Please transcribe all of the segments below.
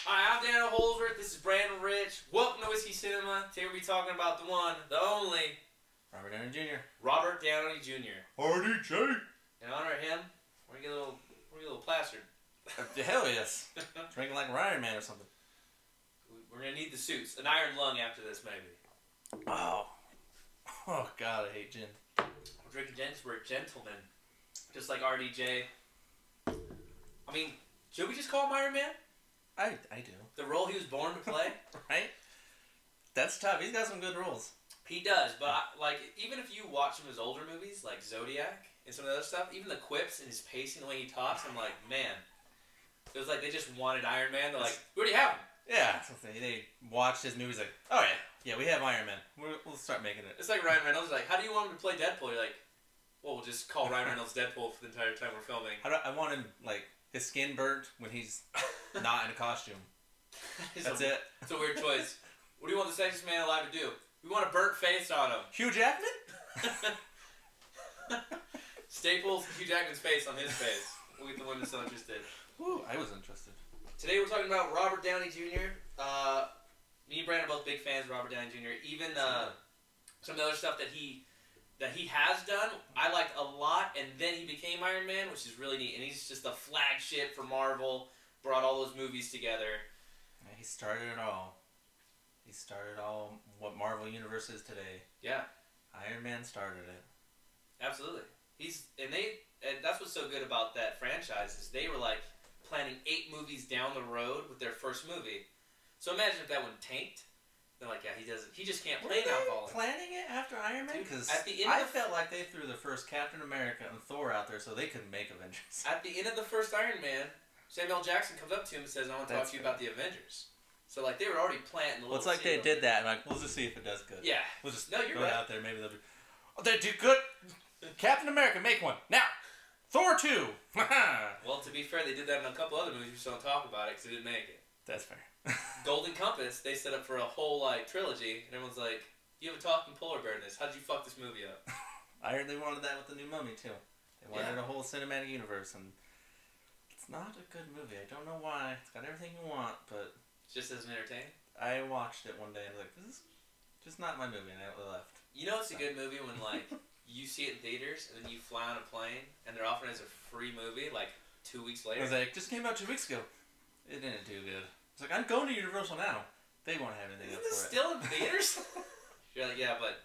Hi, I'm Daniel Holsworth. This is Brandon Rich. Welcome to Whiskey Cinema. Today we'll be talking about the one, the only, Robert Downey Jr. Robert Downey Jr. RDJ. In honor of him, we're gonna get a little plastered. Hell yes. Drinking like Iron Man or something. We're gonna need the suits. An iron lung after this, maybe. Oh God, I hate gin. We're drinking gin because we're gentlemen, just like RDJ. I mean, should we just call him Iron Man? I do. The role he was born to play? Right? That's tough. He's got some good roles. He does, but like, even if you watch some of his older movies, like Zodiac and some of the other stuff, even the quips and his pacing, the way he talks, I'm like, man. It was like they just wanted Iron Man. They're like, we already have him. Yeah. They watched his movies like, oh yeah, we have Iron Man. We'll start making it. It's like Ryan Reynolds. Like, how do you want him to play Deadpool? You're like, well, we'll just call Ryan Reynolds Deadpool for the entire time we're filming. I want him, like, his skin burnt when he's not in a costume. That's it. It's a weird choice. What do you want the sexiest man alive to do? We want a burnt face on him. Hugh Jackman? Staples Hugh Jackman's face on his face. We'll get the one that's so interested. Ooh, I was interested. Today we're talking about Robert Downey Jr. Me and Brandon are both big fans of Robert Downey Jr. Even some of the other stuff that he has done, I liked a lot, and then he became Iron Man, which is really neat. And he's just a flagship for Marvel, brought all those movies together. Yeah, he started it all. He started all what Marvel Universe is today. Yeah. Iron Man started it. Absolutely. And that's what's so good about that franchise is they were like planning 8 movies down the road with their first movie. So imagine if that one tanked. They're like, yeah, he just can't play now. Planning it after Iron Man? Because I felt like they threw the first Captain America and Thor out there so they could make Avengers. At the end of the first Iron Man, Samuel L. Jackson comes up to him and says, I want to talk to you about the Avengers. So like they were already planting the little it's like they did that and like, we'll just see if it does good. Yeah. We'll just you're go right. out there, maybe they'll be, oh, they do good. Captain America, make one. Now, Thor 2. Well, to be fair, they did that in a couple other movies. We just don't talk about it because they didn't make it. That's fair. Golden Compass, they set up for a whole like trilogy, and everyone's like, "You have a talking polar bear in this. How did you fuck this movie up?" I heard they wanted that with the new Mummy too. They wanted a whole cinematic universe, and it's not a good movie. I don't know why. It's got everything you want, but It just isn't entertaining. I watched it one day and was like, "This is just not my movie," and I left. You know, it's a good movie when like you see it in theaters, and then you fly on a plane, and they're offering it as a free movie like 2 weeks later. I was like, just came out 2 weeks ago. It didn't do good. It's like, I'm going to Universal now. They won't have anything up for it. Isn't this still in theaters? You're like, yeah, but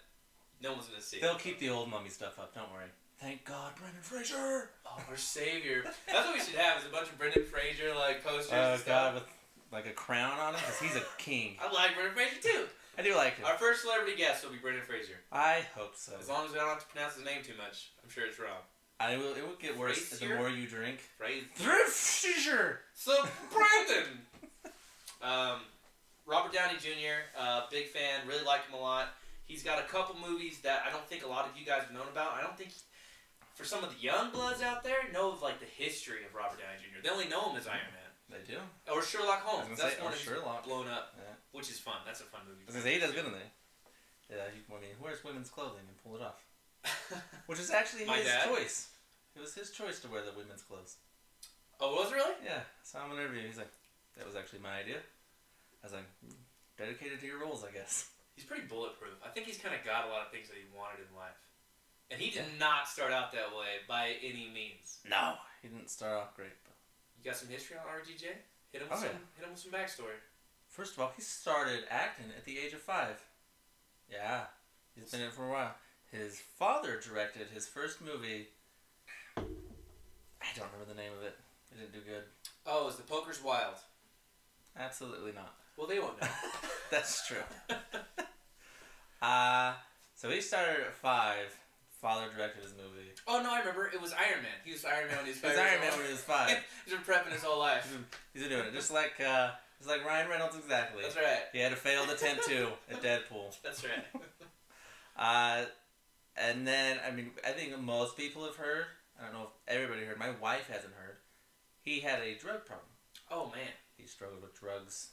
no one's going to see it. They'll keep the old Mummy stuff up, don't worry. Thank God, Brendan Fraser! Oh, our savior. That's what we should have, is a bunch of Brendan Fraser, like, posters and stuff. God, with, like, a crown on him, because he's a king. I like Brendan Fraser, too. I do like him. Our first celebrity guest will be Brendan Fraser. I hope so. As long as I don't have to pronounce his name too much. I'm sure it's wrong. It will get worse the more you drink. Fraser! So, Brandon! Robert Downey Jr., big fan, really like him a lot. He's got a couple movies that I don't think a lot of you guys have known about. I don't think, for some of the young bloods out there, know of like the history of Robert Downey Jr. They only know him as Iron Man. They do. Or Sherlock Holmes. That's one of Sherlock. Blown up, yeah. which is fun. That's a fun movie. Because he does good in there. Yeah, I mean, wears women's clothing and pull it off. Which is actually his choice. It was his choice to wear the women's clothes. Oh, was it really? Yeah. I saw him in an interview. He's like, that was actually my idea. I was like, dedicated to your roles, I guess. He's pretty bulletproof. I think he's kind of got a lot of things that he wanted in life. And he did not start out that way by any means. No. He didn't start off great. But you got some history on RDJ? Hit him with some backstory. First of all, he started acting at the age of 5. Yeah. He's been in it for a while. His father directed his first movie. I don't remember the name of it. It didn't do good. Oh, it was The Poker's Wild. Absolutely not. Well, they won't know. That's true. So he started at 5. Father directed his movie. Oh, no, I remember. It was Iron Man. He was Iron Man when he was 5. He was Iron Man when he was 5. He's been prepping his whole life. He's been doing it. Just like Ryan Reynolds, exactly. That's right. He had a failed attempt, too, at Deadpool. That's right. And then, I mean, I think most people have heard. I don't know if everybody heard. My wife hasn't heard. He had a drug problem. Oh, man. He struggled with drugs.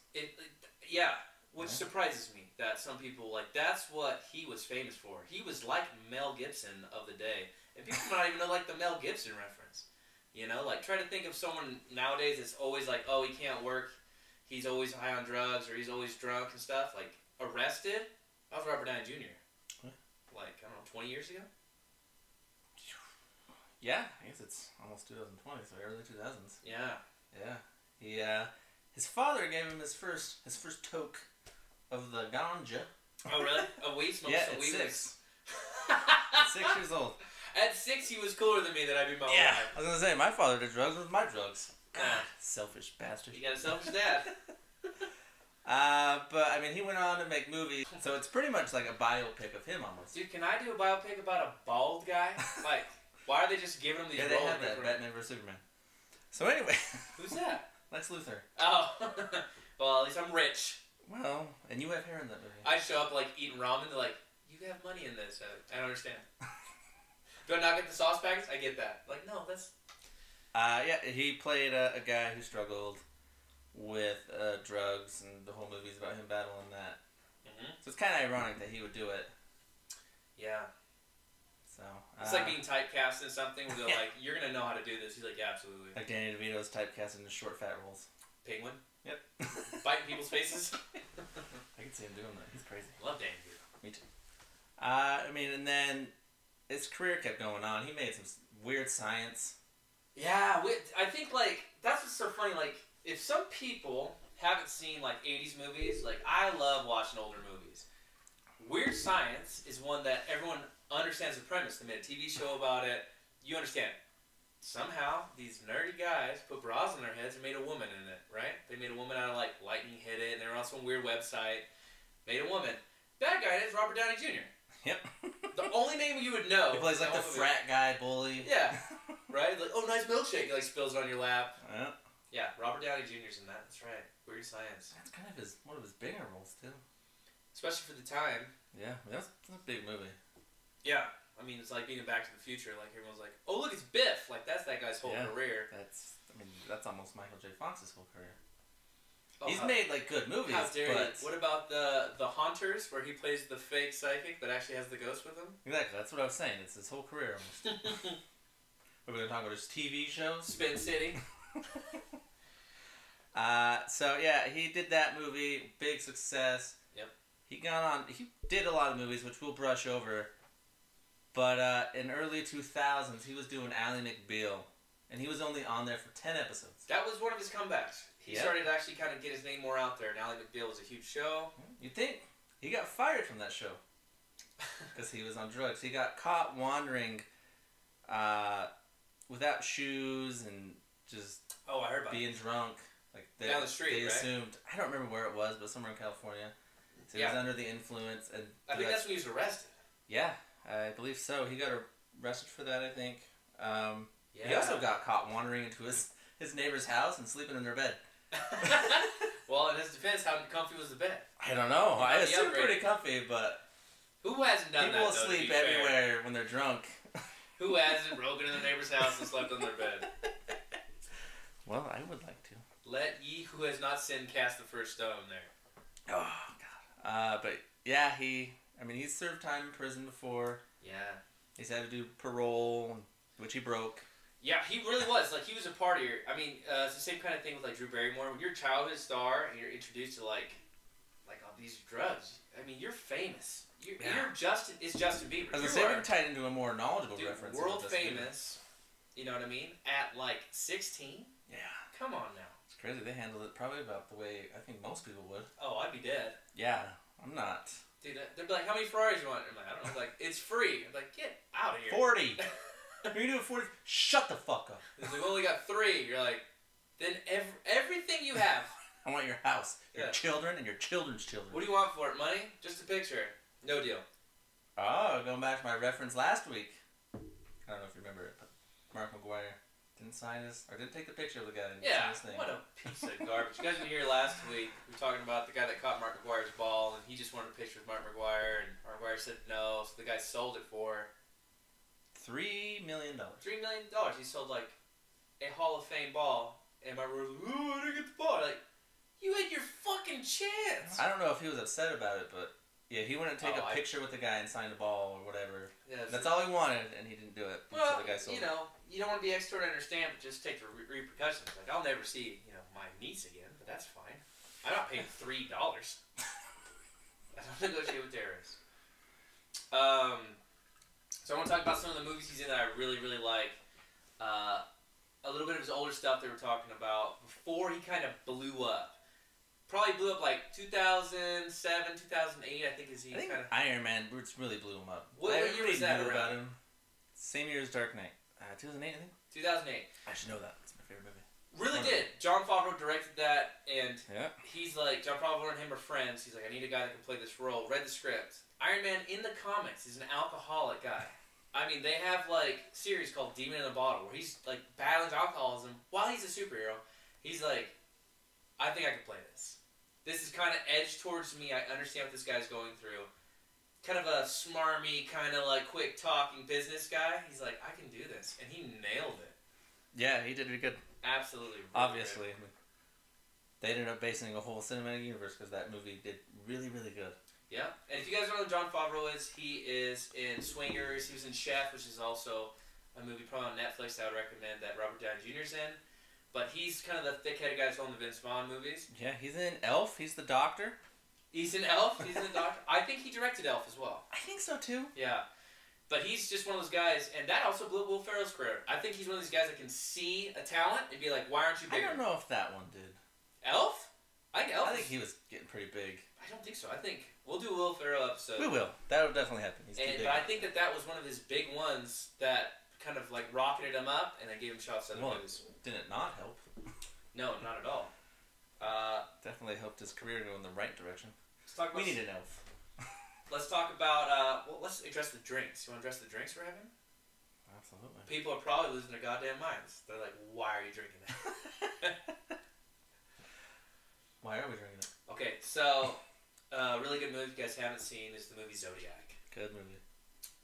Yeah. Which surprises me that some people, like, that's what he was famous for. He was like Mel Gibson of the day. And people might not even know, like, the Mel Gibson reference. You know, like, try to think of someone nowadays that's always like, oh, he can't work. he's always high on drugs or he's always drunk and stuff, like, arrested, that was Robert Downey Jr. What? Like, I don't know, 20 years ago? Yeah, I guess it's almost 2020, so early 2000s. Yeah. Yeah. He, his father gave him his first toke of the ganja. Oh, really? A weed smoke? Yeah, some at weed 6. At 6 years old. At 6, he was cooler than me that I'd be my whole Yeah, life. I was gonna say, my father did drugs with my drugs. Yeah. Selfish bastard. You got a selfish dad. But, I mean, he went on to make movies, so it's pretty much like a biopic of him, almost. Dude, can I do a biopic about a bald guy? Like, why are they just giving him these Yeah, roles? they have that, Batman vs. Superman. So anyway. Who's that? Lex Luthor. Oh. Well, at least I'm rich. Well, and you have hair in that movie. I show up, like, eating ramen. They're like, you have money in this. I don't understand. Do I not get the sauce packets? I get that. Like, no, that's... Yeah, he played a guy who struggled with drugs, and the whole movie's about him battling that. Mm-hmm. So it's kind of ironic that he would do it. Yeah. So It's like being typecast in something where they're like, you're going to know how to do this. He's like, yeah, absolutely. like Danny DeVito's typecast into short, fat roles. Penguin? Yep. Biting people's faces? I can see him doing that. He's crazy. Love Danny DeVito. Me too. I mean, and then his career kept going on. He made some weird science. Yeah, I think, like, that's what's so funny. Like, if some people haven't seen, like, 80s movies, like, I love watching older movies. Weird Science is one that everyone understands the premise. They made a TV show about it. You understand. Somehow, these nerdy guys put bras on their heads and made a woman in it, right? They made a woman out of, like, lightning hit it, and they were on some weird website. Made a woman. Bad guy is Robert Downey Jr. Yep. The only name you would know. He plays like the frat guy bully. Yeah. Right? Like, oh, nice milkshake. He, like, spills it on your lap. Yeah. Yeah, Robert Downey Jr.'s in that. That's right. Weird Science. That's kind of one of his bigger roles, too. Especially for the time. Yeah, that's a big movie. Yeah. I mean, it's like being in Back to the Future. Like, everyone's like, oh, look, it's Biff. Like, that's that guy's whole career. That's almost Michael J. Fox's whole career. Oh, He's made, like, good movies, how dare but... you. What about the Haunters, where he plays the fake psychic that actually has the ghost with him? Exactly, that's what I was saying. It's his whole career, almost. We're going to talk about his TV shows? Spin City. So, yeah, he did that movie. Big success. Yep. He did a lot of movies, which we'll brush over. But in early 2000s, he was doing Ally McBeal. And he was only on there for 10 episodes. That was one of his comebacks. He started to actually kind of get his name more out there. And Ally McBeal was a huge show. You'd think. He got fired from that show. Because he was on drugs. He got caught wandering without shoes and just I heard about being drunk. Like down the street, they right? assumed. I don't remember where it was, but somewhere in California. So he was under the influence. And I think that's when he was arrested. Yeah, I believe so. He got arrested for that, I think. He also got caught wandering into his neighbor's house and sleeping in their bed. Well, in his defense, how comfy was the bed? I don't know. I assume pretty comfy, but... Who hasn't done people that, though, sleep everywhere when they're drunk. Who hasn't broken in the neighbor's house and slept on their bed? Well, I would like to. Let ye who has not sinned cast the first stone there. Oh, God. But, yeah, he's served time in prison before. Yeah. He's had to do parole, which he broke. Yeah, he really was. Like, he was a partier. I mean, it's the same kind of thing with, like, Drew Barrymore. When you're a childhood star and you're introduced to, like all these drugs, I mean, you're famous. It's Justin Bieber. I was going to say, we can tie it into a more knowledgeable reference. World famous, you know what I mean? At, like, 16? Yeah. Come on now. It's crazy. They handled it probably about the way I think most people would. Oh, I'd be dead. Yeah, I'm not. Dude, they'd be like, how many Ferraris you want? I'm like, I don't know. Like, it's free. I'm like, get out of here. 40. You're doing 40. Shut the fuck up. We've only got 3. You're like, then everything you have. I want your house, your children, and your children's children. What do you want for it? Money? Just a picture. No deal. Oh, going back to my reference last week. I don't know if you remember it, but Mark McGuire didn't take the picture of the guy. Yeah, what a piece of garbage. You guys were here last week. We were talking about the guy that caught Mark McGuire's ball, and he just wanted a picture with Mark McGuire, and Mark McGuire said no, so the guy sold it for $3 million. $3 million. He sold, like, a Hall of Fame ball, and my brother was like, oh, I didn't get the ball. Like, you had your fucking chance. I don't know if he was upset about it, but Yeah, he wouldn't take a picture with the guy and sign the ball or whatever. Yeah, that's all he wanted, and he didn't do it. Well, so the guy sold you know, you don't want to be extra to understand, but just take the repercussions. Like, I'll never see, my niece again, but that's fine. I'm not paying $3. I don't negotiate with terrorists. So I want to talk about some of the movies he's in that I really, really like. A little bit of his older stuff they were talking about before he kind of blew up. Probably blew up like 2007, 2008, I think is he kind of... Iron Man really blew him up. What year was that around? About him. Same year as Dark Knight. 2008, I think? 2008. I should know that. It's my favorite movie. Really did. Jon Favreau directed that, and yeah. He's like, Jon Favreau and him are friends. He's like, I need a guy that can play this role. Read the script. Iron Man in the comics is an alcoholic guy. I mean, they have like a series called Demon in a Bottle where he's like battling alcoholism while he's a superhero. He's like, I think I can play this. This is kind of edged towards me. I understand what this guy's going through. Kind of a smarmy, kind of like quick talking business guy. He's like, I can do this, and he nailed it. Yeah, he did it good. Absolutely. Really obviously. Good. They ended up basing a whole cinematic universe because that movie did really, really good. Yeah, and if you guys don't know who Jon Favreau is, he is in Swingers. He was in Chef, which is also a movie probably on Netflix I would recommend that Robert Downey Jr.'s in. But he's kind of the thick-headed guy that's on the Vince Vaughn movies. Yeah, he's in Elf. He's the doctor. He's in Elf. He's in the doctor. I think he directed Elf as well. I think so, too. Yeah. But he's just one of those guys, and that also blew Will Ferrell's career. I think he's one of these guys that can see a talent and be like, why aren't you bigger? I don't know if that one did. Elf? I think he was getting pretty big. I don't think so. I think we'll do a Will Ferrell episode. We will. That will definitely happen. He's but I think that was one of his big ones that kind of like rocketed him up, and then gave him shots at the movies. Did it not help? No, not at all. Definitely helped his career go in the right direction. Let's talk about we need an Elf. Let's talk about, let's address the drinks. You want to address the drinks we're having? Absolutely. People are probably losing their goddamn minds. They're like, why are you drinking that? Why are we drinking it? Okay, so, really good movie if you guys haven't seen is the movie Zodiac. Good movie.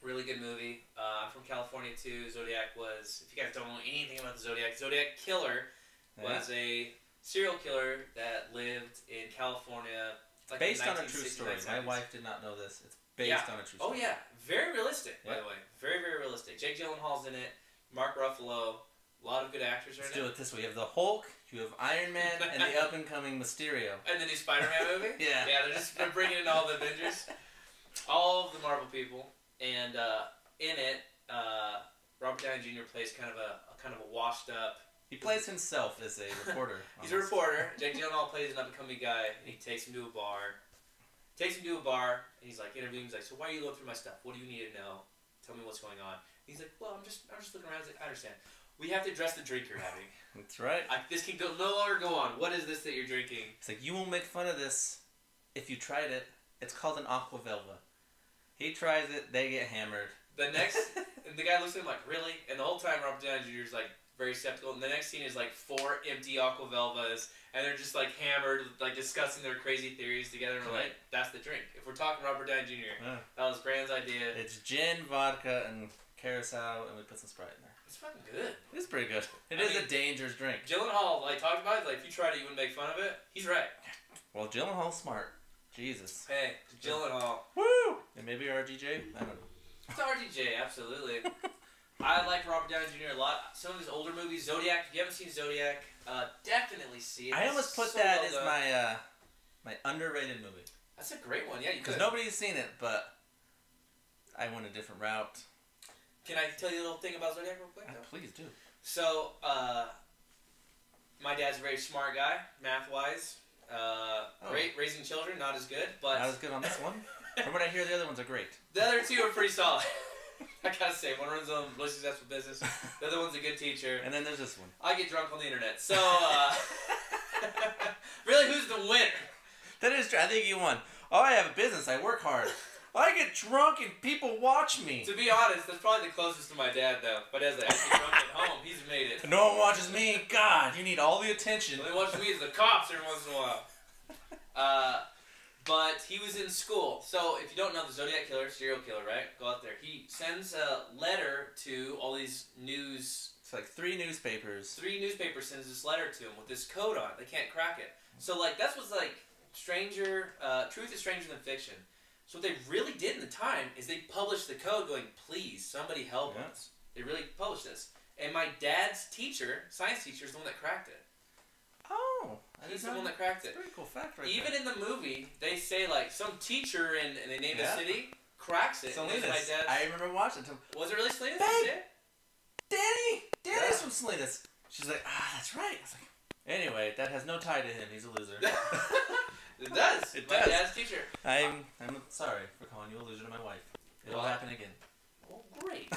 Really good movie. I'm from California too. Zodiac was, if you guys don't know anything about the Zodiac Killer was a serial killer that lived in California. Like based on a true story. My wife did not know this. It's based on a true story. Oh yeah, very realistic by the way. Very, very realistic. Jake Gyllenhaal's in it. Mark Ruffalo. A lot of good actors are in it. Let's do it this way. You have the Hulk, you have Iron Man, and the up-and-coming Mysterio. And the new Spider-Man movie? Yeah. Yeah, they're bringing in all the Avengers. All of the Marvel people. And in it, Robert Downey Jr. plays kind of a washed-up... He plays himself as a reporter. He's a reporter. Jake Gyllenhaal plays an up-and-coming guy. And he takes him to a bar. And he's like, interviewing him. He's like, so why are you going through my stuff? What do you need to know? Tell me what's going on. He's like, well, I'm just looking around. He's like, I understand. We have to address the drink you're having. That's right. This can no longer go on. What is this that you're drinking? It's like, you won't make fun of this if you tried it. It's called an Aqua Velva. He tries it, they get hammered. And the guy looks at him like, really? And the whole time Robert Downey Jr. is like very skeptical. And the next scene is like 4 empty Aqua Velvas. And they're just like hammered, like discussing their crazy theories together. And we're like, that's the drink. If we're talking Robert Downey Jr., that was Brand's idea. It's gin, vodka, and Curacao, and we put some Sprite in there. It's fucking good. It's pretty good. It is a dangerous drink. Gyllenhaal talked about it. Like, if you tried it, you wouldn't make fun of it. He's right. Well, Gyllenhaal's smart. Jesus. Hey, Gyllenhaal. Woo! And maybe RDJ? I don't know. It's RDJ, absolutely. I like Robert Downey Jr. a lot. Some of his older movies, Zodiac. If you haven't seen Zodiac, definitely see it. I almost put that as my underrated movie. That's a great one. Yeah, you could. Because nobody's seen it, but I went a different route. Can I tell you a little thing about Zodiac real quick? Please do. So, my dad's a very smart guy, math-wise. Raising children, not as good, but... Not as good on this one. From what I hear, the other ones are great. The other two are pretty solid. I gotta say, one runs a really successful business. The other one's a good teacher. And then there's this one. I get drunk on the internet. So, really, who's the winner? That is true. I think you won. Oh, I have a business. I work hard. I get drunk and people watch me. To be honest, that's probably the closest to my dad, though. My dad's like, I get drunk at home. He's made it. No one watches me. God, you need all the attention. They watch me as the cops every once in a while. But he was in school. So, if you don't know, the Zodiac Killer, serial killer, right? Go out there. He sends a letter to all these news... It's like 3 newspapers. 3 newspapers sends this letter to him with this code on it. They can't crack it. So, that's what's, truth is stranger than fiction. So what they really did in the time is they published the code going, please, somebody help us. They really published this. And my dad's teacher, science teacher, is the one that cracked it. Oh. He's the one that cracked it. That's a pretty cool fact right Even there. in the movie, they say, like, some teacher, and they name the city, cracks it. Salinas. My dad's... I remember watching it. Was it really Salinas? Babe! Danny's from Salinas. She's like, that's right. I was like, anyway, that has no tie to him. He's a loser. It does. It my does. dad's teacher. I'm sorry for calling you a loser to my wife. It'll happen again. Well, great.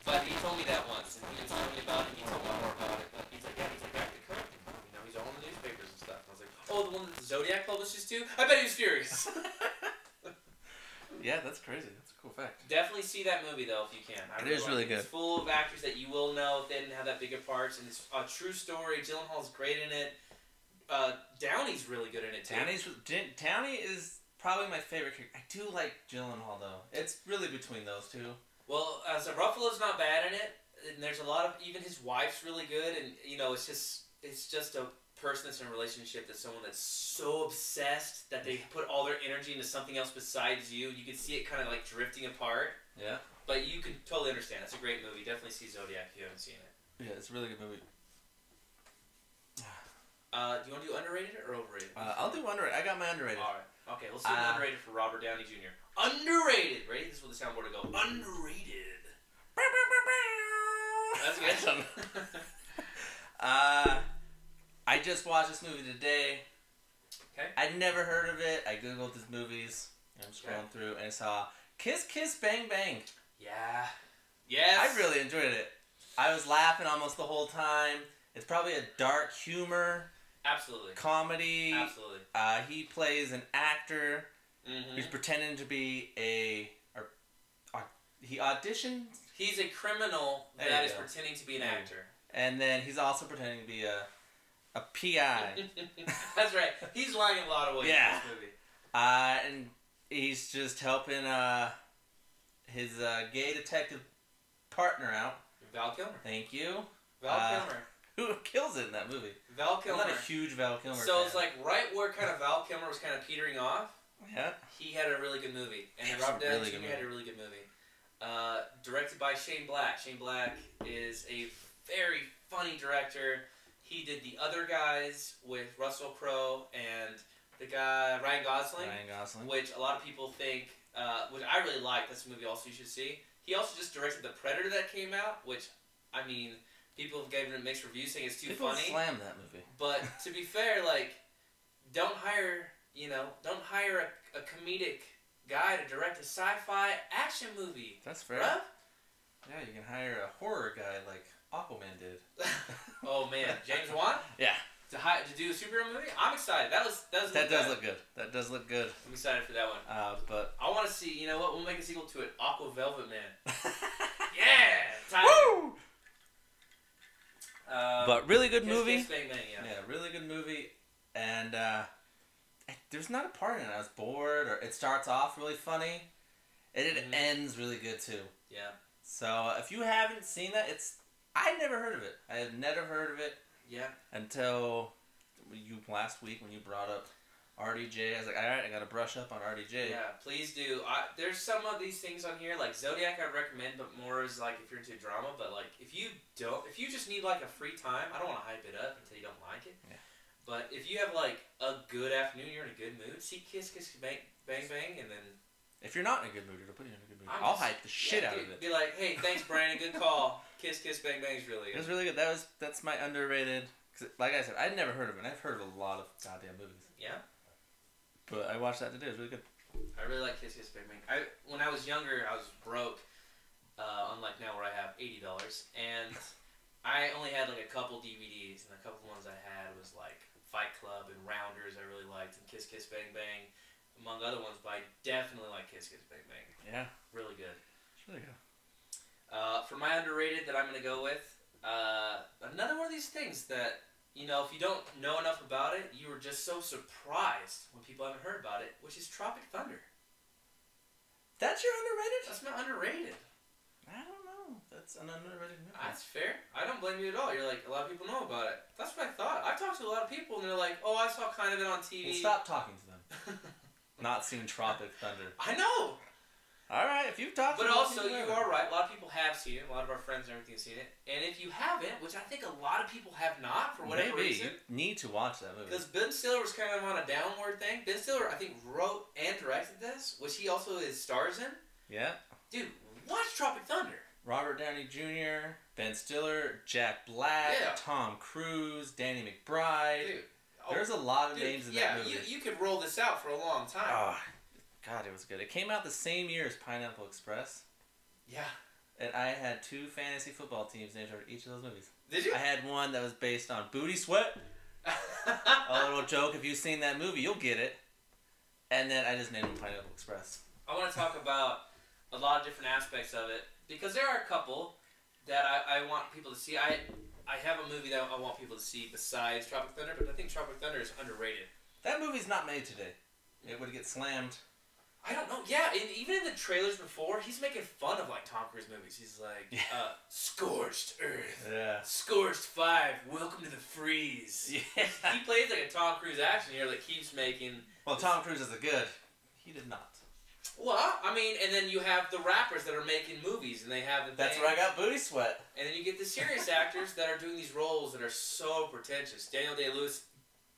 But he told me that once, and he didn't tell me about it. He told me more about it. But he's like, I could correct him. You know, he's all in the newspapers and stuff. And I was like, oh, the one that the Zodiac publishes too? I bet he was furious. Yeah, that's crazy. That's a cool fact. Definitely see that movie though if you can. It is really good. It's full of actors that you will know if they didn't have that big of parts, and it's a true story. Gyllenhaal's great in it. Downey's really good in it too. Downey is probably my favorite character. I do like Gyllenhaal though. It's really between those two. Well, so Ruffalo's not bad in it, and there's a lot of, even his wife's really good, and you know, it's just a person that's in a relationship that's someone that's so obsessed that they put all their energy into something else besides you. You can see it kind of like drifting apart. Yeah. But you can totally understand. It's a great movie. Definitely see Zodiac if you haven't seen it. Yeah, it's a really good movie. Do you want to do underrated or overrated? I'll do underrated. I got my underrated. All right. Okay, let's do underrated for Robert Downey Jr. Underrated. Ready? This is what the soundboard will go. Underrated. That's good. I just watched this movie today. Okay. I'd never heard of it. I googled his movies. I'm scrolling through and I saw Kiss Kiss Bang Bang. Yeah. Yes. I really enjoyed it. I was laughing almost the whole time. It's probably a dark humor. Absolutely. Comedy. Absolutely. He plays an actor Mm-hmm. who's pretending to be he auditioned. He's a criminal that is pretending to be an actor. And then he's also pretending to be a PI. That's right. He's lying in a lot of ways in this movie. And he's just helping his gay detective partner out. Val Kilmer. Thank you. Val Kilmer. Who kills it in that movie. Val Kilmer. I'm not a huge Val Kilmer So fan. it's like right where kind of Val Kilmer was kind of petering off. Yeah. He had a really good movie. And then Robert Downey Jr. had a really good movie. Directed by Shane Black. Shane Black is a very funny director. He did The Other Guys with Russell Crowe and the guy Ryan Gosling. Which a lot of people think, which I really like. That's a movie also you should see. He also just directed The Predator that came out, which, I mean, people have given it mixed reviews saying it's too funny. People slam that movie. But to be fair, like, don't hire a comedic guy to direct a sci-fi action movie. That's fair. Bruh? Yeah, you can hire a horror guy like Aquaman did. Oh man, James Wan? Yeah. To do a superhero movie? I'm excited. That does look good. That does look good. I'm excited for that one. But I want to see. You know what? We'll make a sequel to it. Aqua Velvet Man. Yeah. Woo! But really good movie. Kiss, Bang, Bang, yeah, really good movie. And there's not a part in it I was bored, or it starts off really funny, and it ends really good too. Yeah. So if you haven't seen that, I never heard of it. I had never heard of it. Yeah. Until last week when you brought up RDJ. I was like, all right, I got to brush up on RDJ. Yeah, please do. There's some of these things on here, like Zodiac I recommend, but more is like if you're into drama. But like if you just need like a free time, I don't want to hype it up until you don't like it. Yeah. But if you have like a good afternoon, you're in a good mood, see Kiss Kiss Bang Bang Bang, and then... If you're not in a good mood, it'll put you in a good mood. I'll hype the shit out of it. Be like, hey, thanks Brandon, good call. Kiss Kiss Bang Bang is really good. It was really good. That's my underrated... Cause like I said, I'd never heard of it. I've heard of a lot of goddamn movies. Yeah? But I watched that today. It was really good. I really like Kiss Kiss Bang Bang. When I was younger, I was broke. Unlike now where I have $80. And I only had like a couple DVDs. And a couple ones I had was like Fight Club and Rounders I really liked. And Kiss Kiss Bang Bang. Among other ones. But I definitely like Kiss Kiss Bang Bang. Yeah. Really good. It's really good. For my underrated that I'm going to go with. Another one of these things that, you know, if you don't know enough about it, you were just so surprised when people haven't heard about it, which is Tropic Thunder. That's your underrated? That's my underrated. I don't know. That's an underrated movie. That's fair. I don't blame you at all. You're like, a lot of people know about it. That's what I thought. I've talked to a lot of people, and they're like, oh, I saw kind of it on TV. Well, stop talking to them. not seen Tropic Thunder. I know. All right, if you've talked But about also, you are right. A lot of people have seen it. A lot of our friends and everything have seen it. And if you haven't, which I think a lot of people have not, for whatever reason. You need to watch that movie. Because Ben Stiller was kind of on a downward thing. Ben Stiller, I think, wrote and directed this, which he also is stars in. Yeah. Dude, watch Tropic Thunder. Robert Downey Jr., Ben Stiller, Jack Black, Tom Cruise, Danny McBride. Dude. There's a lot of names in that movie. Yeah, you could roll this out for a long time. Oh, God, it was good. It came out the same year as Pineapple Express. Yeah. And I had 2 fantasy football teams named after each of those movies. Did you? I had one that was based on Booty Sweat. A little joke. If you've seen that movie, you'll get it. And then I just named them Pineapple Express. I want to talk about a lot of different aspects of it. Because there are a couple that I want people to see. I have a movie that I want people to see besides Tropic Thunder. But I think Tropic Thunder is underrated. That movie's not made today. It would get slammed. I don't know. Yeah, and even in the trailers before, he's making fun of like Tom Cruise movies. He's like, Scorched Earth. Yeah. Scorched 5. Welcome to the freeze. Yeah. He plays like a Tom Cruise action hero that keeps making. Well, Tom Cruise is a good. He did not. Well, I mean, and then you have the rappers that are making movies, and they have the. That's where I got Booty Sweat. And then you get the serious actors that are doing these roles that are so pretentious. Daniel Day-Lewis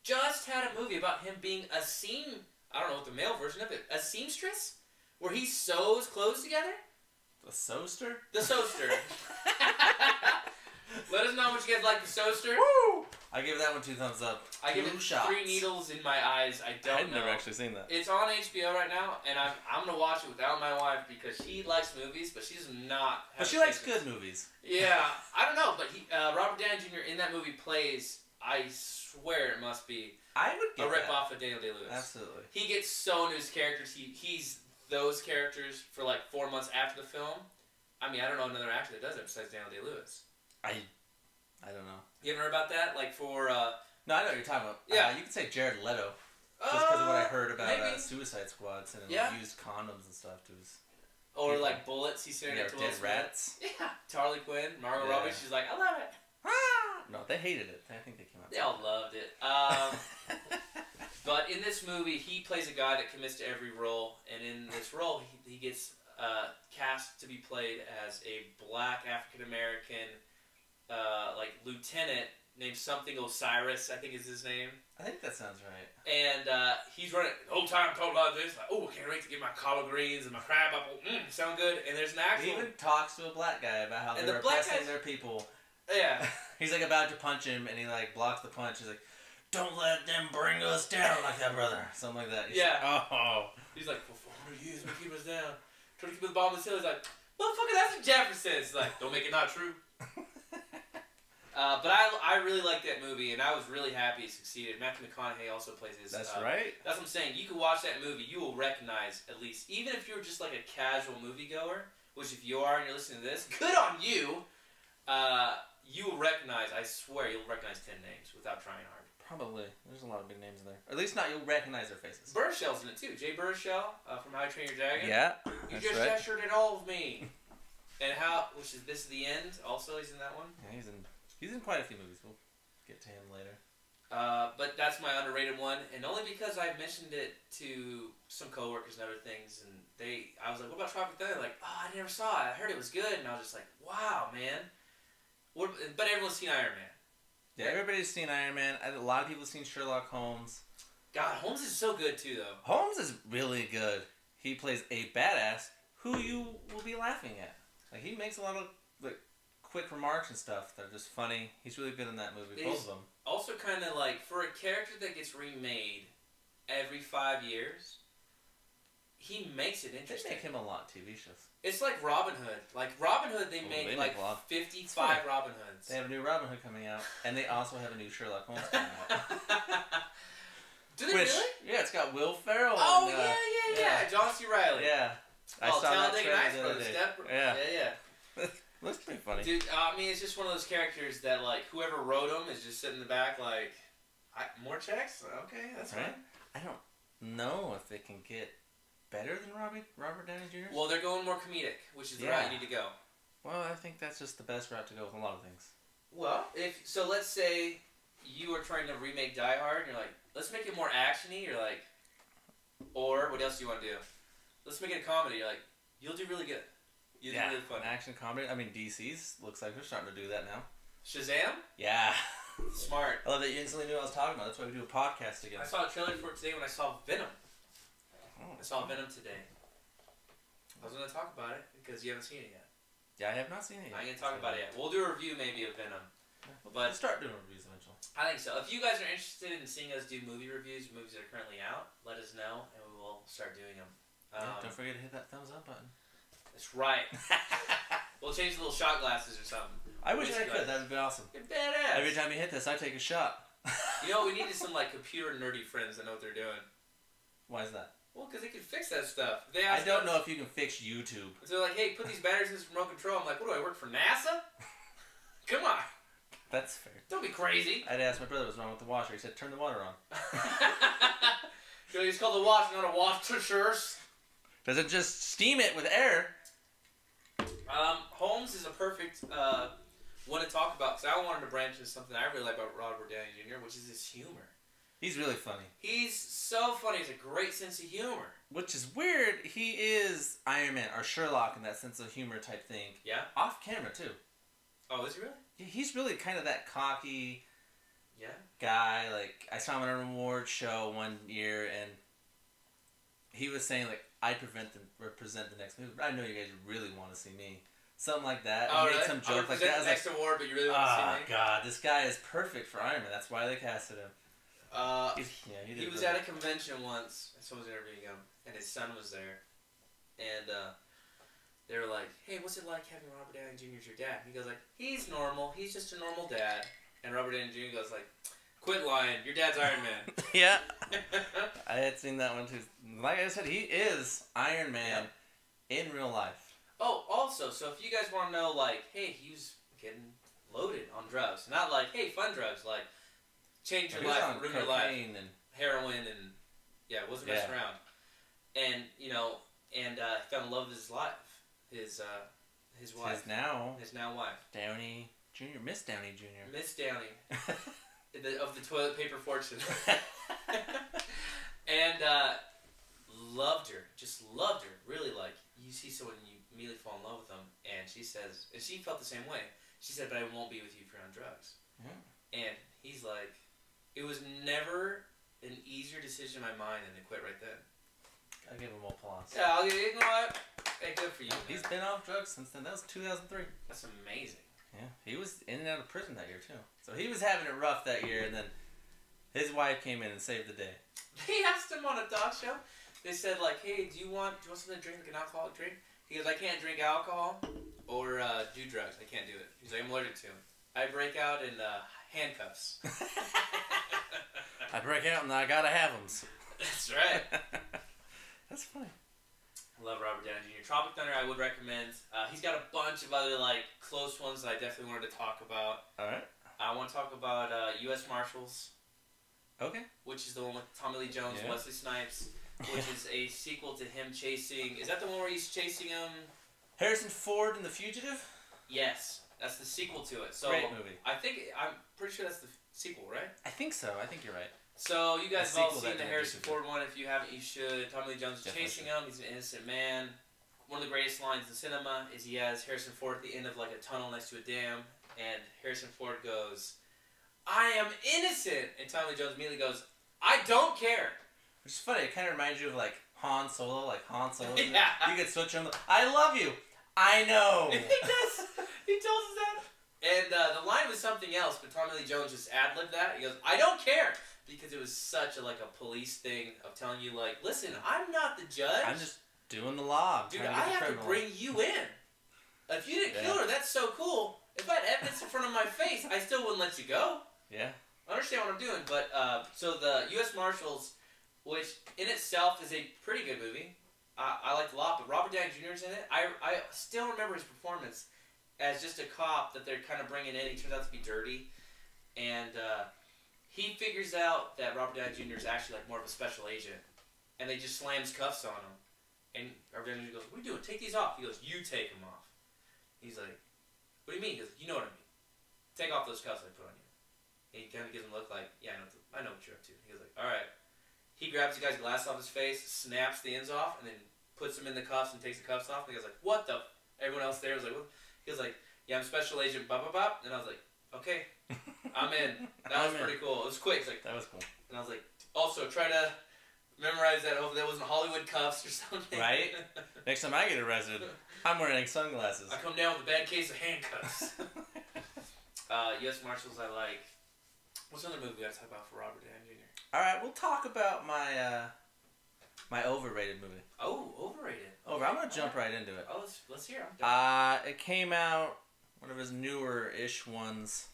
just had a movie about him being a I don't know what the male version of it. A seamstress? Where he sews clothes together? The Soaster? The Soaster. Let us know how much you guys like the Soaster. Woo! I give that one 2 thumbs up. I give it shots. 3 needles in my eyes. I don't I've never actually seen that. It's on HBO right now, and I'm going to watch it without my wife because she likes movies, but she does not have But she likes good movies. Yeah. I don't know, but Robert Downey Jr. in that movie plays, I swear it must be, I would get a rip-off of Daniel Day-Lewis. Absolutely. He gets so into his characters. He's those characters for like 4 months after the film. I mean, I don't know another actor that does it besides Daniel Day-Lewis. I don't know. You ever heard about that? Like for... No, I know what you're talking about. Yeah. You could say Jared Leto. Just because of what I heard about Suicide Squads and used condoms and stuff to his... Or people. Like bullets. He's sitting at dead rats. Yeah. Harley Quinn, Margot Robbie. She's like, I love it. No, they hated it. I think they came out. They all loved it. But in this movie, he plays a guy that commits to every role, and in this role, he gets cast to be played as a black African American, like lieutenant named something Osiris, I think is his name. I think that sounds right. And he's running the whole time talking about this, like, oh, I can't wait to get my collard greens and my crab apple. Sound good. And there's an actual. He even talks to a black guy about how they're oppressing their people. Yeah. He's like about to punch him, and he like blocks the punch. He's like, "Don't let them bring us down like that, brother." Something like that. He's like, oh. He's like, for 400 years we keep us down. Trying to keep us bottom of the hill. He's like, motherfucker, that's the Jeffersons. He's like, don't make it not true. But I really like that movie, and I was really happy it succeeded. Matthew McConaughey also plays his. That's right. That's what I'm saying. You can watch that movie, you will recognize at least, even if you're just like a casual moviegoer, which if you are and you're listening to this, good on you. You will recognize, I swear, you'll recognize 10 names without trying hard. Probably. There's a lot of big names in there. Or at least not, you'll recognize their faces. Burshell's in it too. Jay Burshell from How to Train Your Dragon. Yeah, You just gestured at all of me. And this is the end. Also, he's in that one. Yeah, he's in quite a few movies. We'll get to him later. But that's my underrated one, and only because I mentioned it to some coworkers and other things, and I was like, "What about Tropic Thunder?" Like, "Oh, I never saw it. I heard it was good," and I was just like, "Wow, man." But everyone's seen Iron Man. Yeah, everybody's seen Iron Man. A lot of people have seen Sherlock Holmes. God, Holmes is so good too, though. Holmes is really good. He plays a badass who you will be laughing at. Like, he makes a lot of like quick remarks and stuff that are just funny. He's really good in that movie. Both of them. Also, kind of like for a character that gets remade every 5 years, he makes it interesting. They make him a lot of TV shows. It's like Robin Hood. Like Robin Hood, they made like 55 Robin Hoods. They have a new Robin Hood coming out, and they also have a new Sherlock Holmes coming out. Do they really? Yeah, it's got Will Ferrell. Oh, yeah. John C. Reilly. Yeah. I saw that trailer the other day. Yeah. Looks pretty funny. Dude, I mean, it's just one of those characters that, like, whoever wrote him is just sitting in the back, like, more checks? Okay, that's right. I don't know if they can get better than Robert Downey Jr. Well, they're going more comedic, which is the route you need to go. Well, I think that's just the best route to go with a lot of things. Well, let's say you are trying to remake Die Hard, and you're like, let's make it more action-y. You're like, Or what else do you want to do? Let's make it a comedy. You're like, you'll do really good. You'll do really funny. An action comedy. I mean, DC's looks like they're starting to do that now. Shazam? Yeah. Smart. I love that you instantly knew what I was talking about. That's why we do a podcast together. I saw a trailer for it today when I saw Venom. I saw Venom today. I was going to talk about it because you haven't seen it yet. Yeah, I have not seen it yet. I ain't going to talk about it yet. We'll do a review maybe of Venom. But we'll start doing reviews eventually. I think so. If you guys are interested in seeing us do movie reviews, movies that are currently out, let us know and we will start doing them. Don't forget to hit that thumbs up button. That's right. We'll change the little shot glasses or something. I wish I could. That would be awesome. You're badass. Every time you hit this, I take a shot. You know, we needed some like computer nerdy friends that know what they're doing. Why is that? Well, because they can fix that stuff. I don't know if you can fix YouTube. So they're like, hey, put these batteries in this remote control. I'm like, what do I work for NASA? Come on. That's fair. Don't be crazy. I'd asked my brother what's wrong with the washer. He said, turn the water on. It's called the wash, not a washers. Does it just steam it with air? Holmes is a perfect one to talk about because I wanted to branch into something I really like about Robert Downey Jr., which is his humor. He's really funny. He's so funny. He has a great sense of humor. Which is weird. He is Iron Man or Sherlock in that sense of humor type thing. Yeah? Off camera, too. Oh, is he really? Yeah, he's really kind of that cocky guy. Like, I saw him on an award show one year, and he was saying, like, I represent the next movie, but I know you guys really want to see me. Something like that. Oh, he really? made some joke like that. I was next award, but you really want to see me? Oh, God, this guy is perfect for Iron Man. That's why they casted him. He was at a convention once, and someone was interviewing him, and his son was there, and they were like, hey, what's it like having Robert Downey Jr. as your dad? And he goes like, he's normal, he's just a normal dad. And Robert Downey Jr. goes like, quit lying, your dad's Iron Man. Yeah. I had seen that one too. Like I said, he is Iron Man in real life. Oh, also, so if you guys want to know, like, hey, he was getting loaded on drugs. Not like, hey, fun drugs, like, change your life, ruin your life, and heroin, and, wasn't messing around. And, he fell in love with his life. His wife. His now wife. Downey Jr. Miss Downey Jr. Miss Downey. of the toilet paper fortune. And loved her. Just loved her. Really, like, you see someone and you immediately fall in love with them. And she says, and she felt the same way. She said, but I won't be with you if you're on drugs. Yeah. And he's like, it was never an easier decision in my mind than to quit right then. I give him applause. Yeah, you know what? Hey, good for you. He's been off drugs since then. That was 2003. That's amazing. Yeah, he was in and out of prison that year too. So he was having it rough that year, and then his wife came in and saved the day. They asked him on a talk show. They said like, "Hey, do you want something to drink, like an alcoholic drink?" He goes, "I can't drink alcohol or do drugs. I can't do it." He's like, "I'm allergic to them. I break out in handcuffs." I break out and I gotta have them. That's right. That's funny. I love Robert Downey Jr. Tropic Thunder, I would recommend. He's got a bunch of other like close ones that I definitely wanted to talk about. All right. I want to talk about U.S. Marshals. Okay. Which is the one with Tommy Lee Jones, Wesley Snipes, which is a sequel to him chasing. Is that the one where he's chasing Harrison Ford in The Fugitive? Yes, that's the sequel to it. So great movie. I'm pretty sure that's the sequel, right? I think so. I think you're right. So you guys have all seen the Harrison Ford one. If you haven't, you should. Tommy Lee Jones is chasing him. He's an innocent man. One of the greatest lines in cinema is he has Harrison Ford at the end of like a tunnel next to a dam, and Harrison Ford goes, "I am innocent," and Tommy Lee Jones immediately goes, "I don't care." Which is funny. It kind of reminds you of like Han Solo, Yeah. You could switch him. I love you. I know. He does. He tells us that. And the line was something else, but Tommy Lee Jones just ad-libbed that. He goes, "I don't care." Because it was such a police thing of telling you, like, listen, I'm not the judge. I'm just doing the law. Dude, I have to bring you in. If you didn't kill her, that's so cool. If I had evidence in front of my face, I still wouldn't let you go. Yeah. I understand what I'm doing. But, so the U.S. Marshals, which in itself is a pretty good movie. I liked a lot, but Robert Downey Jr. is in it. I still remember his performance as just a cop that they're kind of bringing in. He turns out to be dirty. And, he figures out that Robert Downey Jr. is actually like more of a special agent, and they just slams cuffs on him. And Robert Downey Jr. goes, "What are you doing? Take these off." He goes, "You take them off." He's like, "What do you mean?" He goes, "You know what I mean. Take off those cuffs I put on you." And he kind of gives him a look like, "Yeah, I know what you're up to." He goes like, "All right." He he grabs the guy's glass off his face, snaps the ends off, and then puts him in the cuffs and takes the cuffs off. And the guy's like, what the? Everyone else there was like, what? He was like, yeah, I'm Special Agent bop bop bop. And I was like, okay, I'm in. That was pretty cool. It was quick. It's like, that was cool. And I was like, also try to memorize that. Hopefully that wasn't Hollywood cuffs or something. Right? Next time I get arrested, I'm wearing sunglasses. I come down with a bad case of handcuffs. U.S. Marshals I like. What's another movie we gotta talk about for Robert Downey Jr.? Alright, we'll talk about my my overrated movie. Oh, overrated. Over. I'm gonna jump right into it. Oh, let's hear it. It came out, one of his newer-ish ones.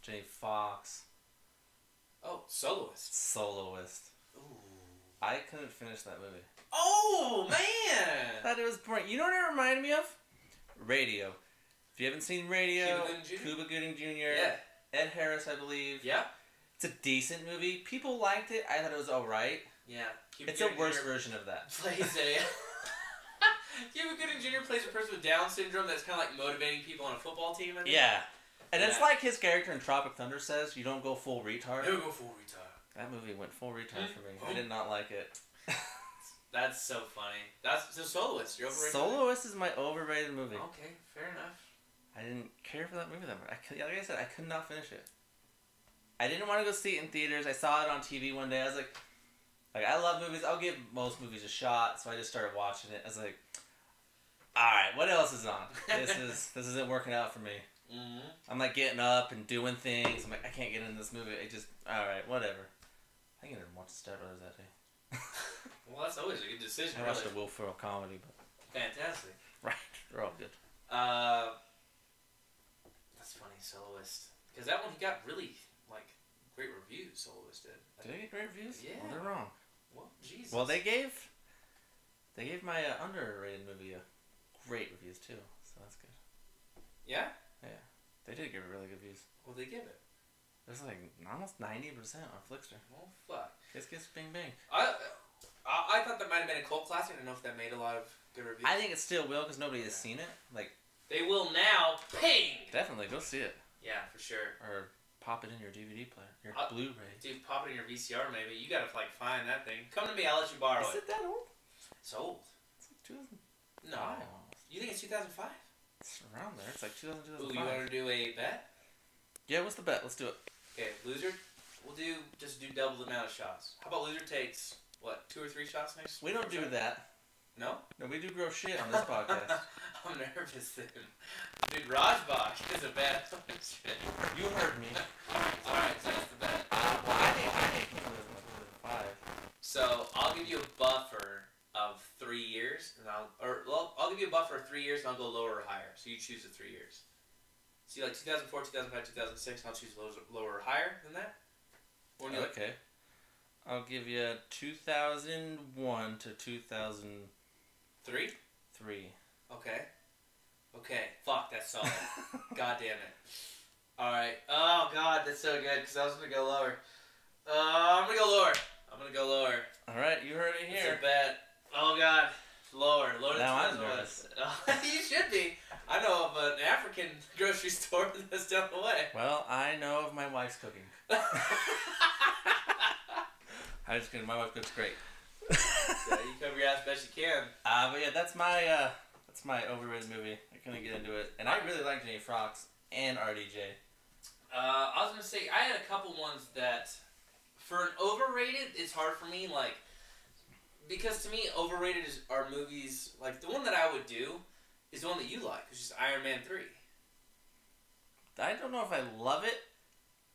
J. Fox. Oh, Soloist. Soloist. Ooh. I couldn't finish that movie. Oh, man! I thought it was boring. You know what it reminded me of? Radio. If you haven't seen Radio, Cuba Gooding Jr. Yeah. Ed Harris, I believe. Yeah. It's a decent movie. People liked it. I thought it was alright. Yeah. It's a worse version of that. Plays a... Cuba Gooding Jr. plays a person with Down syndrome that's kind of like motivating people on a football team, I think. Yeah. And it's like his character in Tropic Thunder says, you don't go full retard. Never go full retard. That movie went full retard for me. I did not like it. That's so funny. That's the Soloist. You're overrated. Soloist is my overrated movie. Okay, fair enough. I didn't care for that movie that much. Like I said, I could not finish it. I didn't want to go see it in theaters. I saw it on TV one day. I was like I love movies. I'll give most movies a shot. So I just started watching it. I was like, all right, what else is on? This isn't working out for me. Mm-hmm. I'm like getting up and doing things. I'm like, I can't get into this movie. All right, whatever. I think I didn't watch the Step Brothers that day. Well, that's always a good decision. I watched a Will Ferrell comedy, but fantastic. Right, they're all good. That's funny, Soloist, because that one he got really like great reviews. Soloist did. Did they get great reviews? Yeah. Well, they're wrong. Well, Jesus. Well, they gave my underrated movie great reviews too, so that's good. Yeah. Yeah, they did give it really good views. What did they give it? There's like almost 90% on Flickster. Oh fuck. Kiss Kiss Bing Bang. I thought that might have been a cult classic. I don't know if that made a lot of good reviews. I think it still will because nobody has seen it. Like they will now. Ping. Definitely go see it. Yeah, for sure. Or pop it in your DVD player, your Blu-ray. Dude, pop it in your VCR maybe. You gotta like find that thing. Come to me, I'll let you borrow it. Is it that old? It's old. It's like 2005. No. You think it's 2005? It's around there. It's like 2005. Ooh, you want to do a bet? Yeah, what's the bet? Let's do it. Okay, loser, we'll just do double the amount of shots. How about loser takes, what, 2 or 3 shots next? We don't do that. No? No, we do gross shit on this podcast. I'm nervous then. Dude, Rajbach is a bad shit. You heard me. Alright, so that's the bet. Well, I think 5. So, I'll give you a buffer of 3 years, and I'll give you a buffer of 3 years, and I'll go lower or higher. So you choose the 3 years. See, like 2004, 2005, 2006, I'll choose lower or higher than that. Okay. I'll give you 2001 to 2003. 3. Okay. Okay. Fuck, that's solid. God damn it. Alright. Oh, God, that's so good, because I was going to go lower. I'm going to go lower. Alright, you heard it here. It's a bet. Oh, God. Lower. Lower now I'm nervous. You should be. I know of an African grocery store that's down the way. Well, I know of my wife's cooking. I'm just kidding. My wife cooks great. Yeah, you cover your ass best you can. But yeah, that's my overrated movie. I couldn't get into it, and I really like J. Fox and RDJ. I was gonna say I had a couple ones that, for an overrated, it's hard for me. Like, because to me, overrated are movies like the one that I would do is the one that you like, which is Iron Man 3. I don't know if I love it.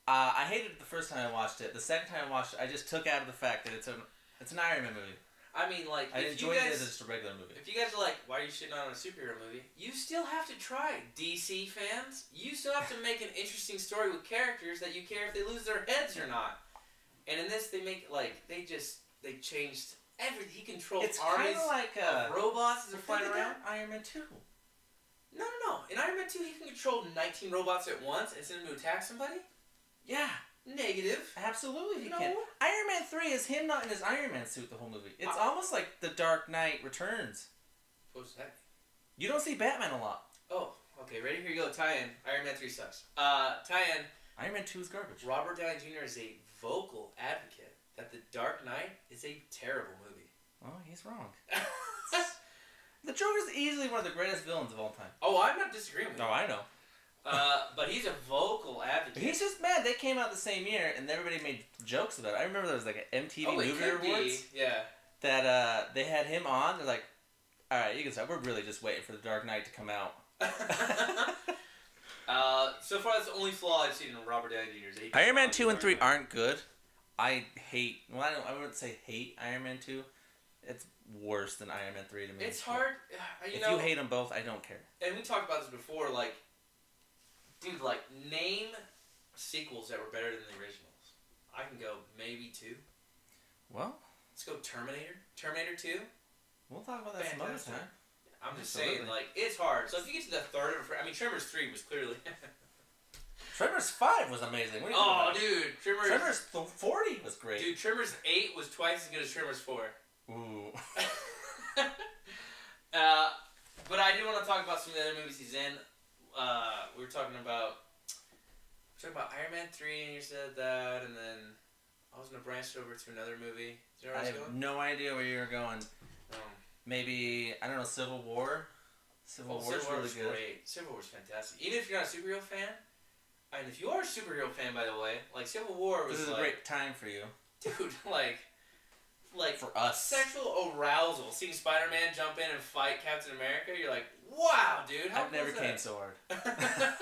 I hated it the first time I watched it. The second time I watched it, I just took out of the fact that it's an Iron Man movie. I mean, like, I enjoyed it as just a regular movie. If you guys are like, why are you shitting on a superhero movie? You still have to try, DC fans. You still have to make an interesting story with characters that you care if they lose their heads or not. And in this, they make, like, they changed everything. He controls armies like of robots as they're flying around. Iron Man 2. No. In Iron Man 2, he can control 19 robots at once and send them to attack somebody? Yeah. Negative. Absolutely he can. Iron Man 3 is him not in his Iron Man suit the whole movie. It's almost like The Dark Knight Returns. What's that? You don't see Batman a lot. Oh, okay. Ready? Here you go. Tie-in. Iron Man 3 sucks. Tie-in. Iron Man 2 is garbage. Robert Downey Jr. is a vocal advocate that The Dark Knight is a terrible movie. Oh, he's wrong. The Joker's easily one of the greatest villains of all time. Oh, I'm not disagreeing with you. No, I know. But he's a vocal advocate. He's just mad. They came out the same year, and everybody made jokes about it. I remember there was like an MTV Movie Awards. Yeah. That they had him on. They're like, all right, you can stop. We're really just waiting for The Dark Knight to come out. So far, that's the only flaw I've seen in Robert Downey Jr. Iron Man 2 and 3 aren't good. I hate... Well, I wouldn't say hate Iron Man 2. It's worse than Iron Man 3 to me. It's hard. If you hate them both, I don't care. And we talked about this before. Like, dude, like, name sequels that were better than the originals. I can go maybe 2. Well... Let's go Terminator. Terminator 2. We'll talk about that some other time. I'm just saying, like, it's hard. So if you get to the third or I mean, Tremors 3 was clearly... Tremors 5 was amazing. What are you dude. Tremors 40 was great. Dude, Tremors 8 was twice as good as Tremors 4. Ooh. But I do want to talk about some of the other movies he's in. We were talking about Iron Man 3, and you said that, and then I was going to branch over to another movie. Do you know where I was going? No idea where you're going. Maybe, I don't know, Civil War? Civil War was really good. Great. Civil War's fantastic. Even if you're not a superhero fan, and if you are a superhero fan, by the way, like, Civil War was This is a great time for you. Dude, like for us. Sexual arousal. Seeing Spider-Man jump in and fight Captain America, you're like, wow, dude, how I've never cool came is so hard. that?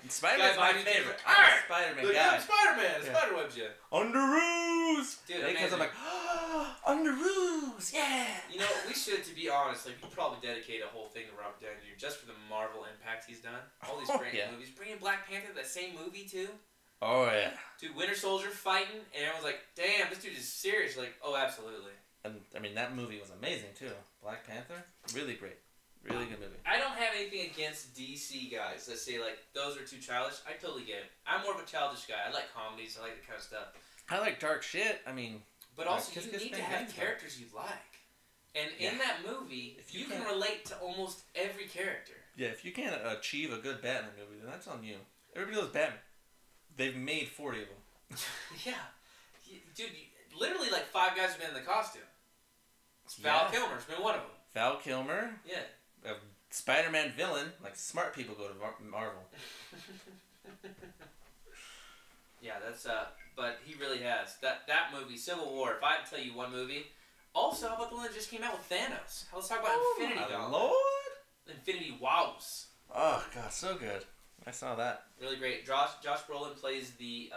Spider-Man's my favorite. I'm a Spider-Man Look, guy. I'm Spider-Man. Spider-Webs you. Underoos! Dude, because I'm like, Underoos! Yeah! You know, we should, to be honest, like, we probably dedicate a whole thing to Robert Downey Jr. just for the Marvel impact he's done. All these great movies. Bringing Black Panther, that same movie, too. Oh, yeah. Dude, Winter Soldier fighting, and everyone's like, damn, this dude is serious. You're like, oh, absolutely. And, I mean, that movie was amazing, too. Black Panther, really great. Really good movie. I don't have anything against DC guys that say, like, those are too childish. I totally get it. I'm more of a childish guy. I like comedies. I like that kind of stuff. I like dark shit. I mean... But also, you need to have characters you like. And in that movie, if you can relate to almost every character. Yeah, if you can't achieve a good Batman movie, then that's on you. Everybody loves Batman. They've made 40 of them. Yeah. Dude, literally, like, 5 guys have been in the costume. Val Kilmer's been one of them. Val Kilmer? Yeah. A Spider-Man villain, like smart people go to Marvel. Yeah, that's but he really has that movie, Civil War. If I had to tell you one movie, also how about the one that just came out with Thanos? Let's talk about Infinity Gauntlet. Lord, Infinity Wows. Oh god, so good. I saw that. Really great. Josh Brolin plays the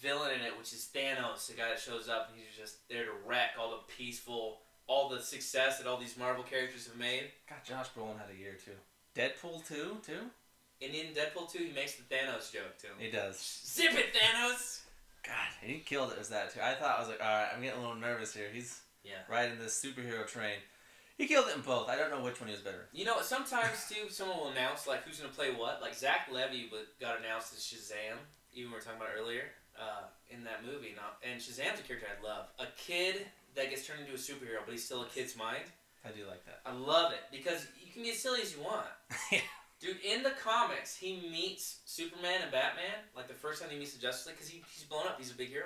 villain in it, which is Thanos, the guy that shows up and he's just there to wreck all the peaceful. All the success that all these Marvel characters have made. God, Josh Brolin had a year, too. Deadpool 2, too? And in Deadpool 2, he makes the Thanos joke, too. He does. Zip it, Thanos! God, he killed it as that, too. I was like, alright, I'm getting a little nervous here. He's riding this superhero train. He killed it in both. I don't know which one he was better. You know, sometimes, too, someone will announce, like, who's going to play what. Like, Zach Levy got announced as Shazam, even we were talking about earlier, in that movie. And Shazam's a character I love. A kid that gets turned into a superhero, but he's still a kid's mind. I do like that. I love it, because you can get silly as you want. Dude, in the comics, he meets Superman and Batman, like the first time he meets the Justice League, because he's blown up, he's a big hero.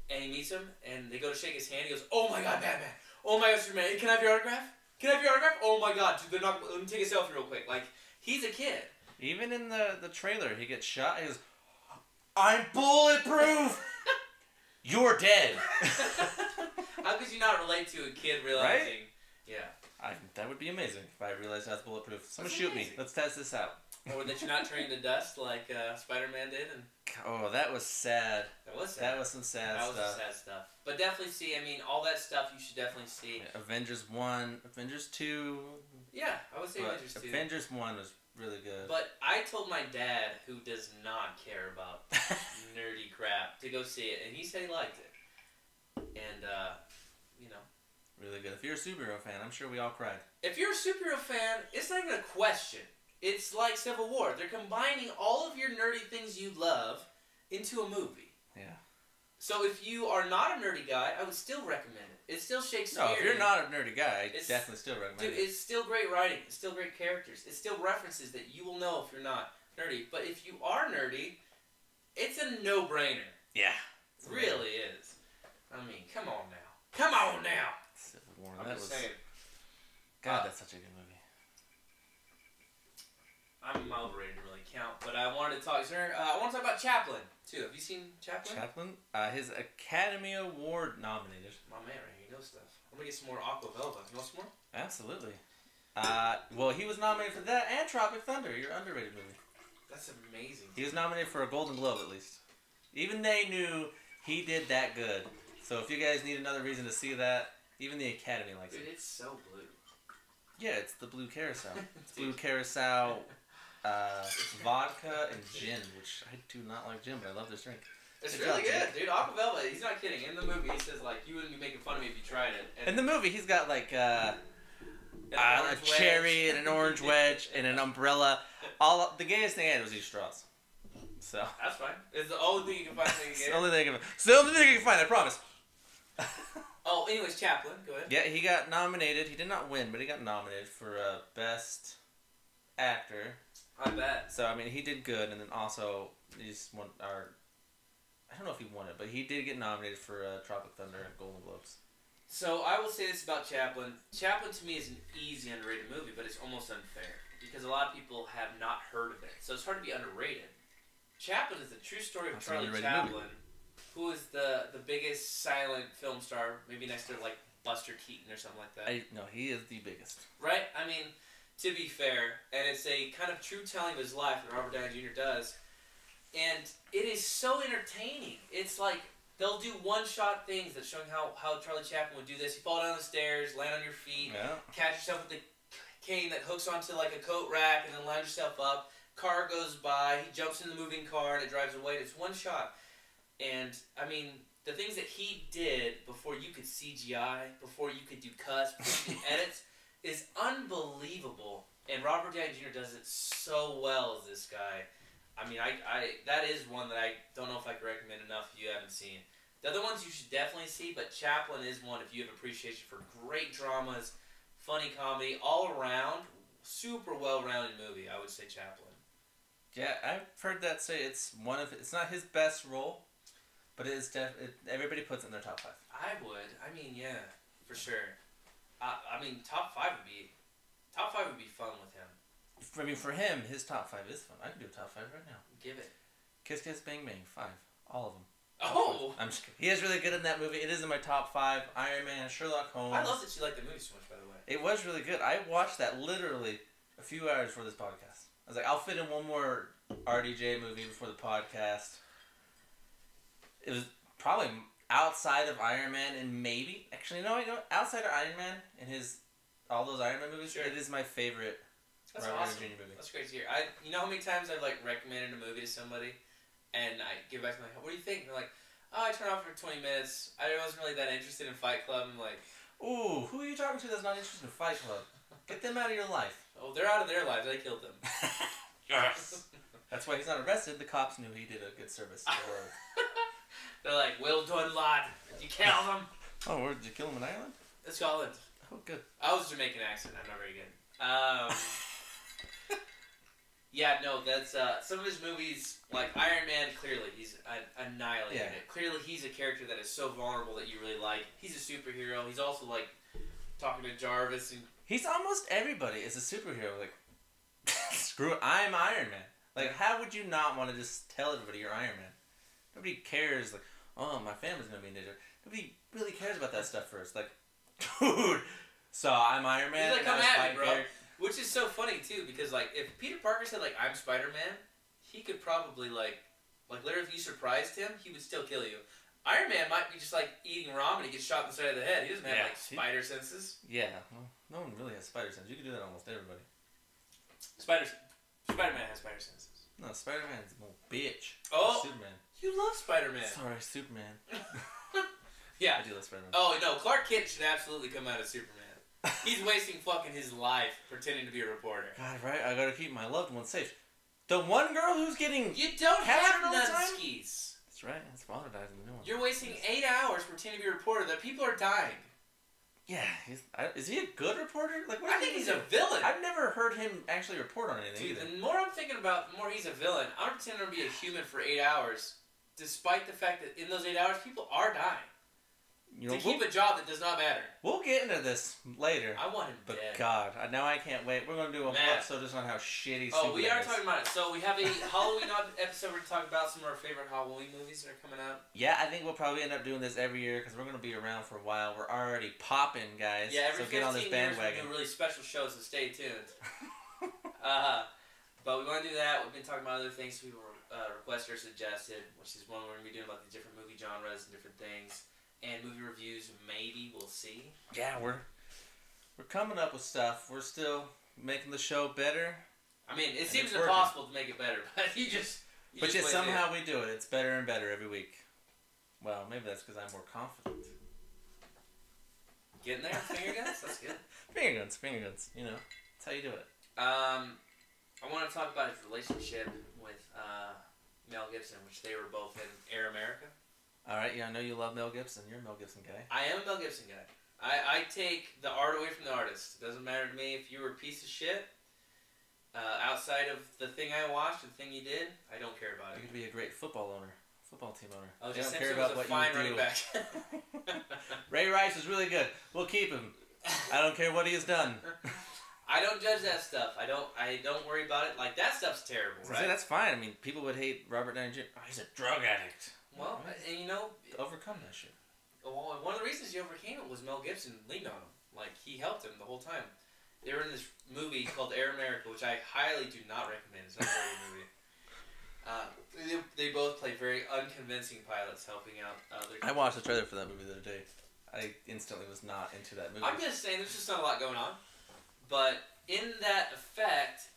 And he meets him, and they go to shake his hand, he goes, oh my god, Batman! Oh my god, Superman, can I have your autograph? Can I have your autograph? Oh my god, dude, let me take a selfie real quick. Like, he's a kid. Even in the trailer, he gets shot, he goes, I'm bulletproof! You're dead! How could you not relate to a kid realizing? Right? Yeah. That would be amazing if I realized I was bulletproof. Someone shoot me. Let's test this out. Or that you're not turning to dust like Spider-Man did. Oh, that was sad. That was sad. That was some sad stuff. That was sad stuff. But definitely see, I mean, all that stuff you should definitely see. Yeah, Avengers 1, Avengers 2. Yeah, I would say Avengers 2. Avengers 1 was really good. But I told my dad, who does not care about nerdy crap, to go see it. And he said he liked it. And, you know. Really good. If you're a superhero fan, I'm sure we all cried. If you're a superhero fan, it's not even a question. It's like Civil War. They're combining all of your nerdy things you love into a movie. Yeah. So if you are not a nerdy guy, I would still recommend it. It's still Shakespearean. No, if you're not a nerdy guy, I definitely still recommend it. Dude, it's still great writing. It's still great characters. It's still references that you will know if you're not nerdy. But if you are nerdy, it's a no-brainer. Yeah. It really is. I mean, come on now. Come on now. Civil War. I'm just saying. God, that's such a good movie. I'm overrated to really count, but I wanted to talk. I want to talk about Chaplin too. Have you seen Chaplin? Chaplin, his Academy Award nominated. My man, right here, he knows stuff. I'm gonna get some more Aqua Velva. You want some more? Absolutely. Well, he was nominated for that and Tropic Thunder, your underrated movie. That's amazing. He was nominated for a Golden Globe at least. Even they knew he did that good. So if you guys need another reason to see that, even the Academy likes it. Dude, it's so blue. Yeah, it's the blue carousel. It's blue carousel, vodka and gin, which I do not like gin, but I love this drink. It's really good, dude. Aqua Velva, he's not kidding. In the movie, he says, like, you wouldn't be making fun of me if you tried it. And in the movie, he's got, like, a cherry and an orange wedge and an umbrella. The gayest thing I had was these straws. So that's fine. It's the only thing you can find. It's the only thing I can find, I promise. Oh, anyways, Chaplin, go ahead. Yeah, he got nominated. He did not win, but he got nominated for Best Actor. I bet. So, I mean, he did good, and then also, he's won, I don't know if he won it, but he did get nominated for Tropic Thunder and Golden Globes. So, I will say this about Chaplin. Chaplin, to me, is an easy underrated movie, but it's almost unfair. Because a lot of people have not heard of it. So, it's hard to be underrated. Chaplin is the true story of Charlie Chaplin, who is the biggest silent film star, maybe next to, like, Buster Keaton or something like that. No, he is the biggest. Right? I mean, to be fair, and it's a kind of true telling of his life that Robert Downey Jr. does, and it is so entertaining. It's like, they'll do one-shot things that showing how Charlie Chaplin would do this. You fall down the stairs, land on your feet, catch yourself with the cane that hooks onto, like, a coat rack, and then line yourself up. Car goes by, he jumps in the moving car, and it drives away. It's one shot. And, I mean, the things that he did before you could CGI, before you could do cuts, before you could edits, is unbelievable. And Robert Downey Jr. does it so well as this guy. I mean, that is one that I don't know if I can recommend enough if you haven't seen. The other ones you should definitely see, but Chaplin is one if you have appreciation for great dramas, funny comedy, all around, super well-rounded movie. I would say Chaplin. Yeah, I've heard that say it's not his best role, but it is everybody puts it in their top 5. I would. I mean, yeah, for sure. I mean, top 5 would be fun with him. I mean, for him, his top 5 is fun. I can do a top 5 right now. Give it. Kiss Kiss Bang Bang, 5. All of them. Oh! I'm just kidding. He is really good in that movie. It is in my top 5. Iron Man, Sherlock Holmes. I love that you like the movie so much, by the way. It was really good. I watched that literally a few hours before this podcast. I was like, I'll fit in one more RDJ movie before the podcast. It was probably outside of Iron Man and maybe... Actually, no, outside of Iron Man and all those Iron Man movies, sure. It is my favorite That's Robert awesome. Downey Jr. movie. That's great to hear. You know how many times I've, like, recommended a movie to somebody and I give back to them, like, what do you think? And they're like, oh, I turned off for 20 minutes. I wasn't really that interested in Fight Club. I'm like... Ooh, who are you talking to that's not interested in Fight Club? Get them out of your life. Oh, they're out of their lives. I killed them. Yes. That's why he's not arrested. The cops knew he did a good service to the world. They're like, well done, lad. Did you kill them? Oh, where did you kill him in Ireland? Scotland. Oh, good. I was Jamaican accent. I'm not very good. Yeah, no, that's some of his movies, like Iron Man. Clearly, he's annihilated it. Clearly, he's a character that is so vulnerable that you really like. He's a superhero. He's also like talking to Jarvis, and he's almost everybody is a superhero. Like, screw it, I'm Iron Man. Like, how would you not want to just tell everybody you're Iron Man? Nobody cares. Like, oh, my family's gonna be a ninja. Nobody really cares about that stuff first. Like, dude. So I'm Iron Man. He's like, come at me, bro. Which is so funny too, because like if Peter Parker said like I'm Spider-Man, he could probably like literally if you surprised him, he would still kill you. Iron Man might be just like eating ramen, he gets shot in the side of the head. He doesn't have like spider senses. Yeah, well, no one really has spider sense. You can do that to almost everybody. Spider-Man has spider senses. No, Spider-Man's a little bitch. Oh, Superman. You love Spider-Man. Sorry, Superman. Yeah. I do love Spider-Man. Oh no, Clark Kent should absolutely come out as Superman. He's wasting fucking his life pretending to be a reporter. God, right? I gotta keep my loved ones safe. The one girl who's getting You don't have nunskis. That's right. His father dies in the new one. You're wasting 8 hours pretending to be a reporter. That people are dying. Yeah, is he a good reporter? Like, what I think he's a villain. I've never heard him actually report on anything. Dude, the more I'm thinking about, the more he's a villain. I'm pretending to be a human for 8 hours. despite the fact that in those 8 hours, people are dying. You know, to keep a job that does not matter. We'll get into this later. I want him but dead. God, now I can't wait. We're going to do a whole episode just on how shitty Oh, we Superman are is. talking about it. So we have a Halloween episode where we talk about some of our favorite Halloween movies that are coming out. Yeah, I think we'll probably end up doing this every year because we're going to be around for a while. We're already popping, guys. Yeah, every so get on this 15 years bandwagon. we do really special shows, so stay tuned. But we want to do that. We've been talking about other things people requested or suggested, which is one we're going to be doing about the different movie genres and different things. And movie reviews, maybe, we'll see. Yeah, we're coming up with stuff. We're still making the show better. I mean, it seems impossible to make it better, but you just somehow we do it. It's better and better every week. Well, maybe that's because I'm more confident. Getting there? Finger guns? That's good. Finger guns. You know, that's how you do it. I want to talk about his relationship with Mel Gibson, which they were both in Air America. Alright, yeah, I know you love Mel Gibson. You're a Mel Gibson guy. I am a Mel Gibson guy. I take the art away from the artist. It doesn't matter to me if you were a piece of shit. Outside of the thing I watched, the thing you did, I don't care about it. You could be a great football team owner. Oh, they just don't care about what you do. Back. Ray Rice is really good. We'll keep him. I don't care what he has done. I don't judge that stuff. I don't worry about it. Like, that stuff's terrible, right? That's fine. I mean, people would hate Robert Downey Jr. Oh, he's a drug addict. Well, and you know... Overcome that shit. Well, one of the reasons he overcame it was Mel Gibson leaned on him. Like, he helped him the whole time. They were in this movie called Air America, which I highly do not recommend. It's not a very good movie. They both play very unconvincing pilots helping out other... I watched the trailer for that movie the other day. I instantly was not into that movie. I'm just saying, there's just not a lot going on. But in that effect...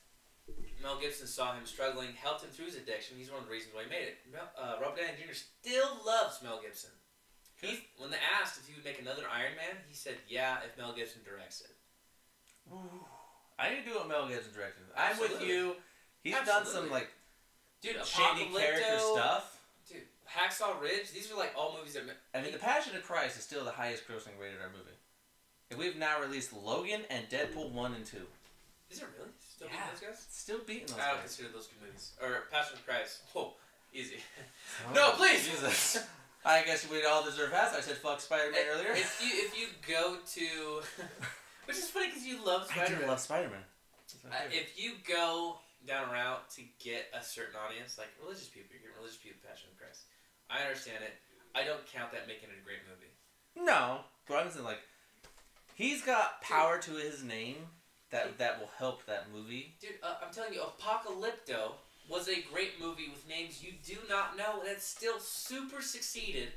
Mel Gibson saw him struggling, helped him through his addiction. He's one of the reasons why he made it. Robert Downey Jr. still loves Mel Gibson. When they asked if he would make another Iron Man, he said, yeah, if Mel Gibson directs it. Ooh. I need to do what Mel Gibson directed. I'm with you. He's done some, like, shady character stuff. Dude, Hacksaw Ridge, these are, like, all movies that... I mean, The Passion of Christ is still the highest grossing rated R movie. And we've now released Logan and Deadpool 1 and 2. Is it really? Still beating those guys? Still beating those guys. I don't consider those good movies. Or Passion of Christ. Whoa, easy. No, please! Jesus. I guess we all deserve hats. I said fuck Spider-Man earlier. If you go to... Which is funny because you love Spider-Man. I do love Spider-Man. If you go down a route to get a certain audience, like religious people, you're getting religious people Passion of Christ. I understand it. I don't count that making it a great movie. No. But I'm saying, like, he's got power to his name... That will help that movie. Dude, I'm telling you, Apocalypto was a great movie with names you do not know that still super succeeded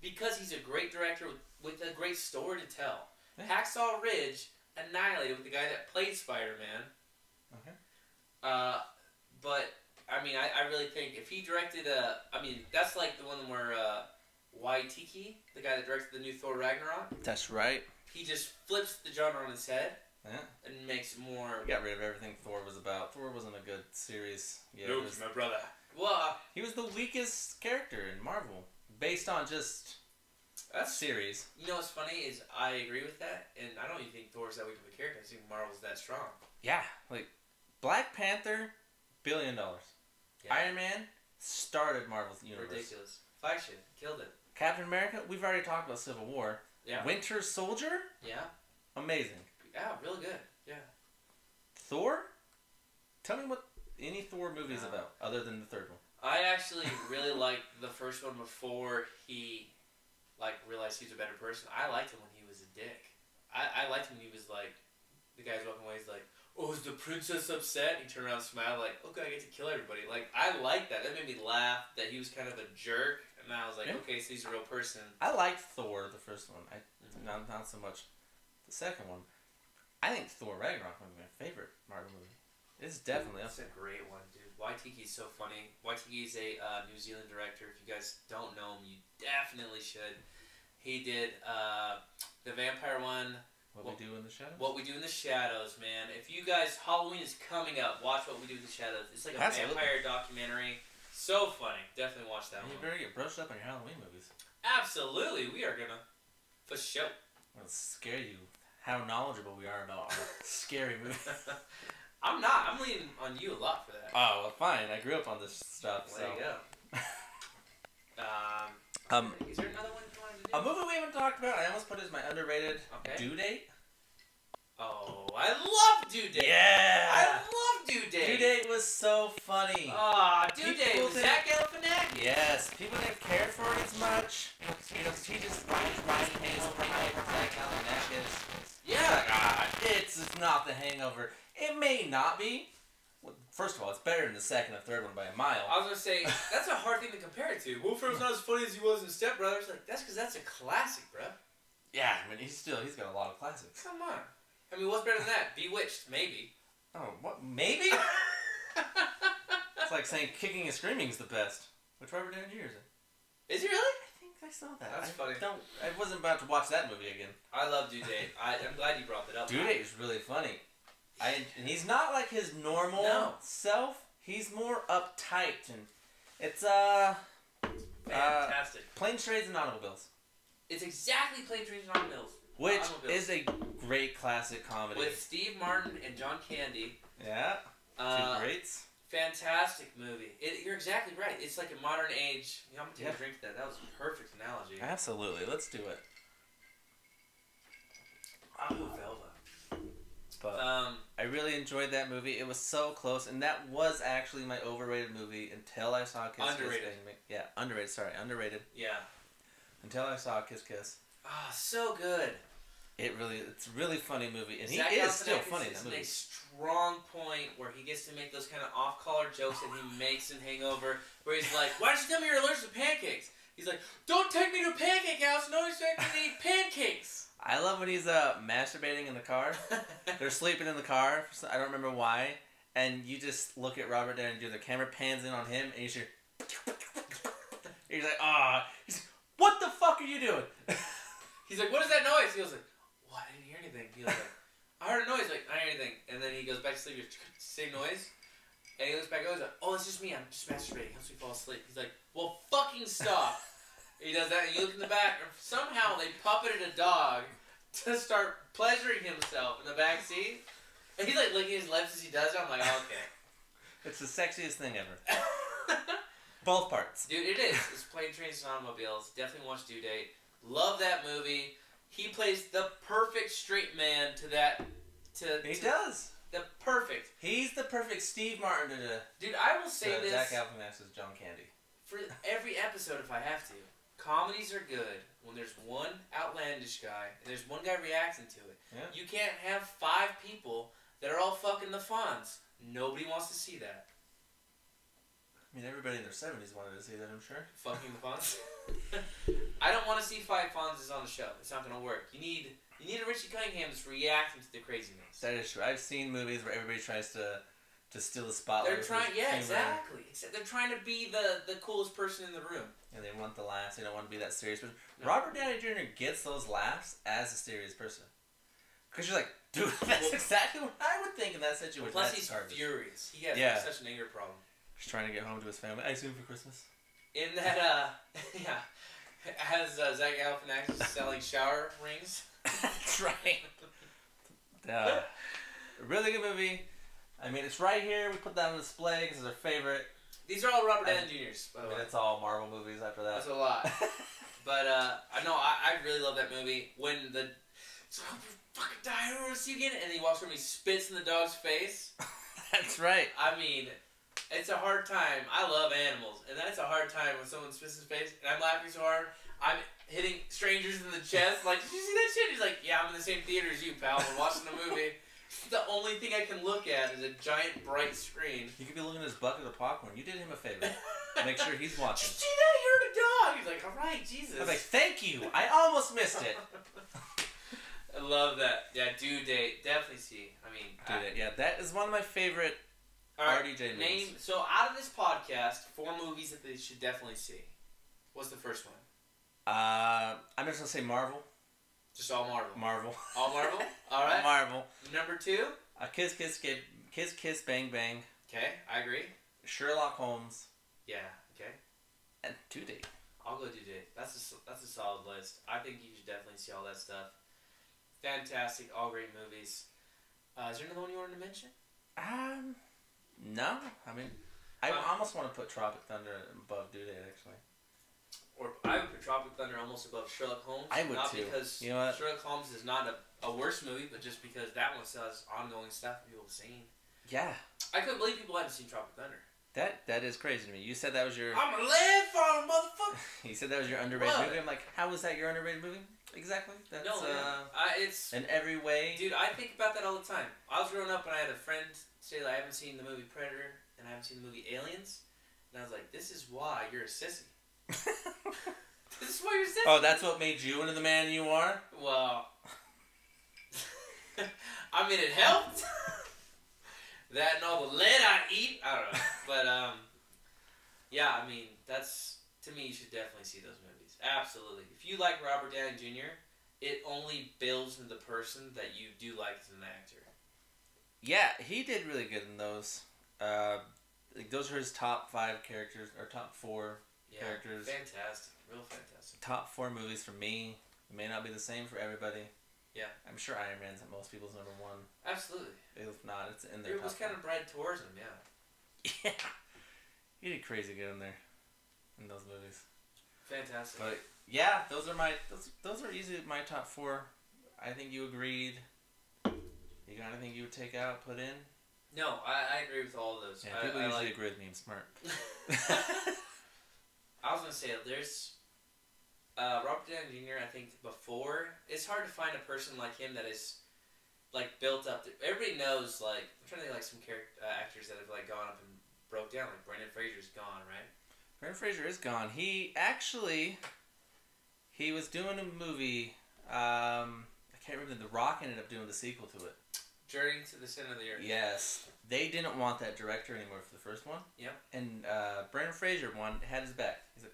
because he's a great director with a great story to tell. Yeah. Hacksaw Ridge annihilated with the guy that played Spider-Man. Okay. But, I mean, I really think if he directed I mean, that's like the one where Waititi, the guy that directed the new Thor Ragnarok. That's right. He just flips the genre on his head. Yeah. And makes more... He got rid of everything Thor was about. Thor wasn't a good series. Yeah, Luke, my brother. Well, he was the weakest character in Marvel. Based on just... series. You know what's funny is I agree with that. And I don't even think Thor's that weak of a character. I think Marvel's that strong. Yeah. Like, Black Panther, $1 billion. Yeah. Iron Man started Marvel's universe. Ridiculous. Flagship. Killed it. Captain America, we've already talked about Civil War. Yeah. Winter Soldier? Yeah. Amazing. Yeah, really good. Yeah. Thor? Tell me what any Thor movie is about, other than the third one. I actually really liked the first one before he, realized he was a better person. I liked him when he was a dick. I liked him when he was like, the guy's walking away, he's like, oh, is the princess upset? And he turned around and smiled like, okay, I get to kill everybody. Like, I liked that. That made me laugh that he was kind of a jerk. And I was like, okay, so he's a real person. I liked Thor, the first one. Not so much the second one. I think Thor Ragnarok was my favorite Marvel movie. It's definitely up there. It's a great one, dude. Waitiki's so funny. Waitiki's a New Zealand director. If you guys don't know him, you definitely should. He did the vampire one. What We Do in the Shadows? What We Do in the Shadows, man. If you guys, Halloween is coming up, watch What We Do in the Shadows. It's like a vampire documentary. So funny. Definitely watch that one. You better get brushed up on your Halloween movies. Absolutely. We are gonna. For sure. I'll scare you. How knowledgeable we are about our scary movies. I'm not. I'm leaning on you a lot for that. Oh, well, fine. I grew up on this stuff. There you go. Is there another one you wanted to do? A movie we haven't talked about, I almost put it as my underrated Due Date. Oh, I love Due Date. Yeah! I love Due Date. Due Date was so funny. Ah, Due Date with Zach Galifianakis. Yes, people didn't care for it as much. He just riding Hangover hype with Zach Galifianakis. Yeah. It's not The Hangover. It may not be. Well, first of all, it's better than the second and third one by a mile. I was gonna say that's a hard thing to compare it to. Will Ferrell's not as funny as he was in Step Brothers. Like that's because that's a classic, bro. Yeah, I mean he's got a lot of classics. Come on. I mean, what's better than that? Bewitched, maybe. Oh, what? Maybe? It's like saying Kicking and Screaming is the best. Which Robert Downey Jr. is in. Is he really? I think I saw that. That's funny. I wasn't about to watch that movie again. I love Due Date. I'm glad you brought that up. Due Date is really funny. And he's not like his normal self. He's more uptight, and it's fantastic. Planes, Trains, and Automobiles. It's exactly Planes, Trains, and Automobiles. Which is a great classic comedy. With Steve Martin and John Candy. Yeah. Two greats. Fantastic movie. You're exactly right. It's like a modern age. You know, I'm going to take a drink to that. That was a perfect analogy. Absolutely. Let's do it. Oh, Velva. But I really enjoyed that movie. It was so close, and that was actually my overrated movie until I saw Kiss Underrated. Kiss. Yeah, underrated. Sorry, underrated. Yeah. Until I saw Kiss Kiss. Ah, so good. It's a really funny movie, and Zach he is still funny in that is movie. a strong point where he gets to make those kind of off-color jokes that he makes in Hangover, where he's like, "Why did you tell me you're allergic to pancakes?" He's like, "Don't take me to a pancake house. No expect me to eat pancakes." I love when he's masturbating in the car. They're sleeping in the car. I don't remember why. And you just look at Robert Downey Jr. The camera pans in on him, and you hear. He's like, "Ah." He's like, "What the fuck are you doing?" He's like, "What is that noise?" He goes like, "What? I didn't hear anything." He was like, "I heard a noise." Like, "I didn't hear anything." And then he goes back to sleep. Same noise. And he looks back over. He's like, "Oh, it's just me. I'm just masturbating. Helps me fall asleep." He's like, "Well, fucking stop." He does that, and you look in the back, and somehow they puppeted a dog to start pleasuring himself in the back seat. And he's like licking his lips as he does it. I'm like, oh, okay. It's the sexiest thing ever. Both parts. Dude, it is. It's Planes, Trains, and Automobiles. Definitely watch Due Date. Love that movie. He plays the perfect straight man to that. He does. The perfect. He's the perfect Steve Martin to Dude, I will say this. Zach Galifianakis' John Candy. For every episode, if I have to. Comedies are good when there's one outlandish guy and there's one guy reacting to it. Yeah. You can't have 5 people that are all fucking the Fonz. Nobody wants to see that. I mean, everybody in their 70s wanted to see that, I'm sure. Fucking the Fonz. I don't want to see 5 Fonzes on the show. It's not going to work. You need a Richie Cunningham that's reacting to the craziness. That is true. I've seen movies where everybody tries to steal the spotlight. They're trying, exactly. Except they're trying to be the coolest person in the room. And they want the laughs. They don't want to be that serious person. No. Robert Downey Jr. gets those laughs as a serious person. Because you're like, dude, that's exactly what I would think in that situation. Plus, he's furious. He has such an anger problem. He's trying to get home to his family. I assume for Christmas. In that, has Zach Galifianakis selling shower rings. That's right. Really good movie. I mean, it's right here. We put that on display because it's our favorite. These are all Robert Downey Jr.'s, by the way. It's all Marvel movies after that. That's a lot. But, I really love that movie. When the... fucking die, I don't want to see you again. And he walks over and he spits in the dog's face. That's right. I mean, it's a hard time. I love animals. And that's a hard time when someone spits in his face. And I'm laughing so hard. I'm hitting strangers in the chest. Like, did you see that shit? He's like, yeah, I'm in the same theater as you, pal. We're watching the movie. The only thing I can look at is a giant bright screen. You could be looking at his bucket of popcorn. You did him a favor. Make sure he's watching. Did you see that? You heard a dog. He's like, all right, Jesus. I was like, thank you. I almost missed it. I love that. Yeah, Due Date. Definitely see. I mean, Due Date. Yeah, that is one of my favorite RDJ movies. So out of this podcast, 4 movies that they should definitely see. What's the first one? I'm just gonna say Marvel. Just all Marvel. Marvel. All Marvel? Alright. Marvel. Number 2? Kiss, Bang, Bang. Okay, I agree. Sherlock Holmes. Yeah, okay. And Due Date. I'll go Due Date. That's a solid list. I think you should definitely see all that stuff. Fantastic, all great movies. Is there another one you wanted to mention? No. I mean, I almost want to put Tropic Thunder above Due Date, actually. Or I would put Thunder almost above Sherlock Holmes. I would not too. because You know what? Sherlock Holmes is not a worse movie, but just because that one still has ongoing stuff people have seen. Yeah. I couldn't believe people hadn't seen Tropic Thunder. That is crazy to me. You said that was your... I'm a land farmer, motherfucker! You said that was your underrated What? movie. I'm like, how was that your underrated movie? Exactly. That's, No, it's... in every way. Dude, I think about that all the time. I was growing up and I had a friend say that I haven't seen the movie Predator and I haven't seen the movie Aliens. And I was like, this is why you're a sissy. This is why you're a sissy. Oh, that's what made you into the man you are? Well... I mean, it helped. That and all the lead I eat. I don't know. But, yeah, I mean, that's... To me, you should definitely see those movies. Absolutely. If you like Robert Downey Jr., it only builds into the person that you do like as an actor. Yeah, he did really good in those. Like those are his top 5 characters, or top 4 characters. Fantastic. Real fantastic. Top 4 movies for me. It may not be the same for everybody. Yeah. I'm sure Iron Man's at most people's number 1. Absolutely. If not, it's in there. It was kind of bred towards him, yeah. Yeah. He did crazy good in there. In those movies. Fantastic. But yeah, those are easily my top 4. I think you agreed. You got anything you would take out, put in? No, I agree with all of those. Yeah, people usually agree with me. I'm smart. I was gonna say there's Robert Downey Jr. I think before it's hard to find a person like him that is like built up. Everybody knows like I'm trying to think like some actors that have like gone up and broke down. Like Brendan Fraser's gone, right? Brendan Fraser is gone. He was doing a movie. I can't remember. The Rock ended up doing the sequel to it. Journey to the Center of the Earth. Yes, they didn't want that director anymore for the first one. Yeah. And Brendan Fraser had his back. He's like,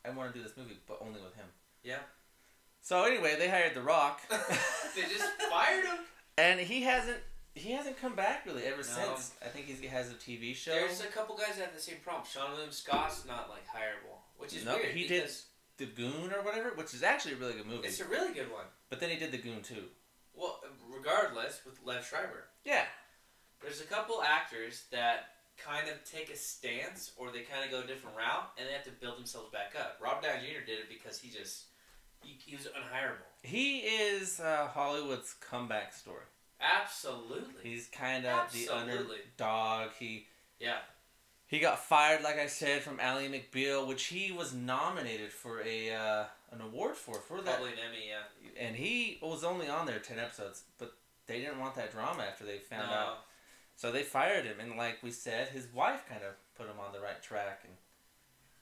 I want to do this movie, but only with him. Yeah. So anyway, they hired The Rock. They just fired him. And he hasn't come back really ever since. I think he has a TV show. There's a couple guys that have the same problem. Sean William Scott's not like hireable, which is weird. He did The Goon or whatever, which is actually a really good movie. It's a really good one. But then he did The Goon too. Well, regardless, with Lev Schreiber. Yeah. There's a couple actors that kind of take a stance, or they kind of go a different route, and they have to build themselves back up. Robert Downey Jr. did it because he was unhireable. He is Hollywood's comeback story. Absolutely. He's kind of the underdog. He got fired, like I said, from Ally McBeal, which he was nominated for an award for that. Probably an Emmy, yeah. And he was only on there 10 episodes, but they didn't want that drama after they found out. So they fired him, and like we said, his wife kind of put him on the right track. And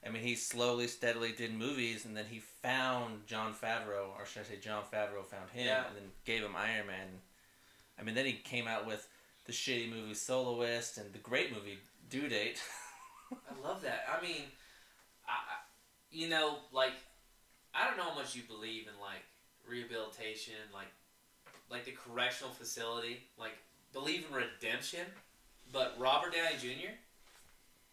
I mean, he slowly, steadily did movies, and then he found Jon Favreau, or should I say Jon Favreau found him, and then gave him Iron Man. I mean, then he came out with the shitty movie Soloist and the great movie Due Date. I love that. I mean, I don't know how much you believe in like rehabilitation, like the correctional facility, like believe in redemption, but Robert Downey Jr.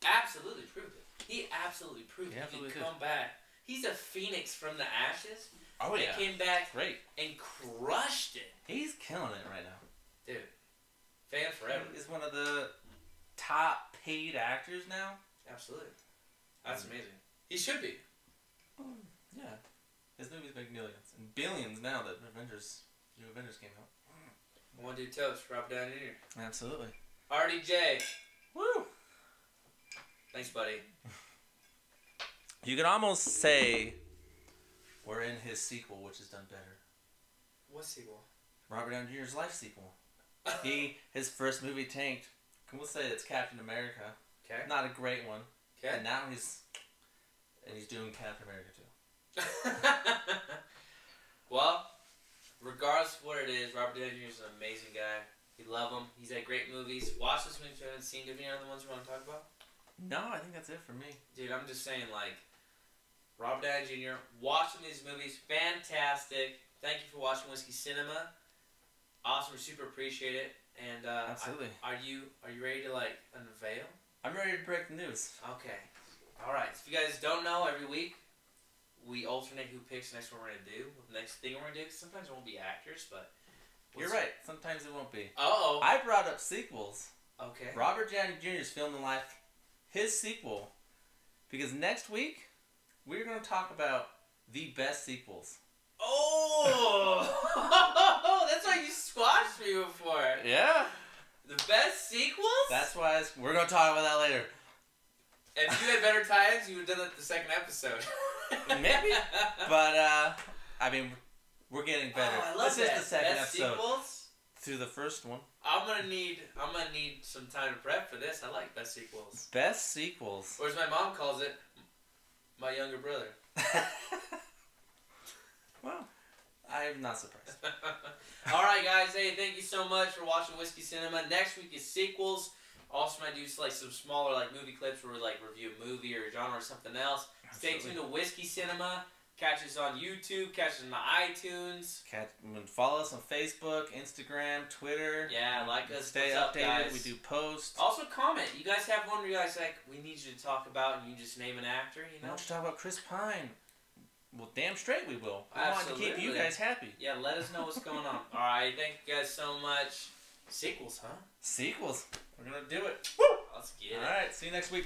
absolutely proved it. He absolutely proved he can come back. He's a phoenix from the ashes. Oh yeah, he came back great and crushed it. He's killing it right now, dude. Fan forever. He's one of the top paid actors now. Absolutely, that's amazing. He should be. Yeah, his movies make millions and billions now that new Avengers came out. One dude toast, Robert Downey Jr. Absolutely. RDJ. Woo! Thanks, buddy. You could almost say we're in his sequel, which is done better. What sequel? Robert Downey Jr.'s life sequel. His first movie tanked. We'll say it's Captain America. Okay. Not a great one. Okay. And now he's doing Captain America too. Well, regardless of what it is, Robert Downey Jr. is an amazing guy. We love him. He's had great movies. Watch this movie if you haven't seen. Do you have any other ones you want to talk about? No, I think that's it for me. Dude, I'm just saying, like, Robert Downey Jr., watching these movies, fantastic. Thank you for watching Whiskey Cinema. Awesome, we super appreciate it. And absolutely. Are you ready to like unveil? I'm ready to break the news. Okay. All right. So if you guys don't know, every week we alternate who picks the next one we're gonna do. The next thing we're gonna do. Cause sometimes it won't be actors, but you're right. Sometimes it won't be. Uh-oh. I brought up sequels. Okay. Robert Downey Jr.'s Film in Life, his sequel, because next week we're gonna talk about the best sequels. Oh! That's why you squashed me before. Yeah. The best sequels? That's why we're going to talk about that later. If you had better times, you would have done it the second episode. Maybe. But, I mean, we're getting better. Oh, I love this that. is the second best episode. Sequels? Through the first one. I'm gonna need some time to prep for this. I like best sequels. Best sequels. Or as my mom calls it, my younger brother. Well, I'm not surprised. Alright guys, hey, thank you so much for watching Whiskey Cinema. Next week is sequels. Also might do like some smaller like movie clips where we like review a movie or a genre or something else. Stay tuned to Whiskey Cinema. Catch us on YouTube, catch us on iTunes. Follow us on Facebook, Instagram, Twitter. Yeah, like us. Stay What's up, updated. guys? We do posts. Also comment. You guys have one where you guys like, we need you to talk about, and you just name an actor, you know? Why don't you talk about Chris Pine? Well, damn straight we will. We want to keep you guys happy. Yeah, let us know what's going on. Alright, thank you guys so much. Sequels, huh? Sequels. We're going to do it. Let's get it. Alright, see you next week.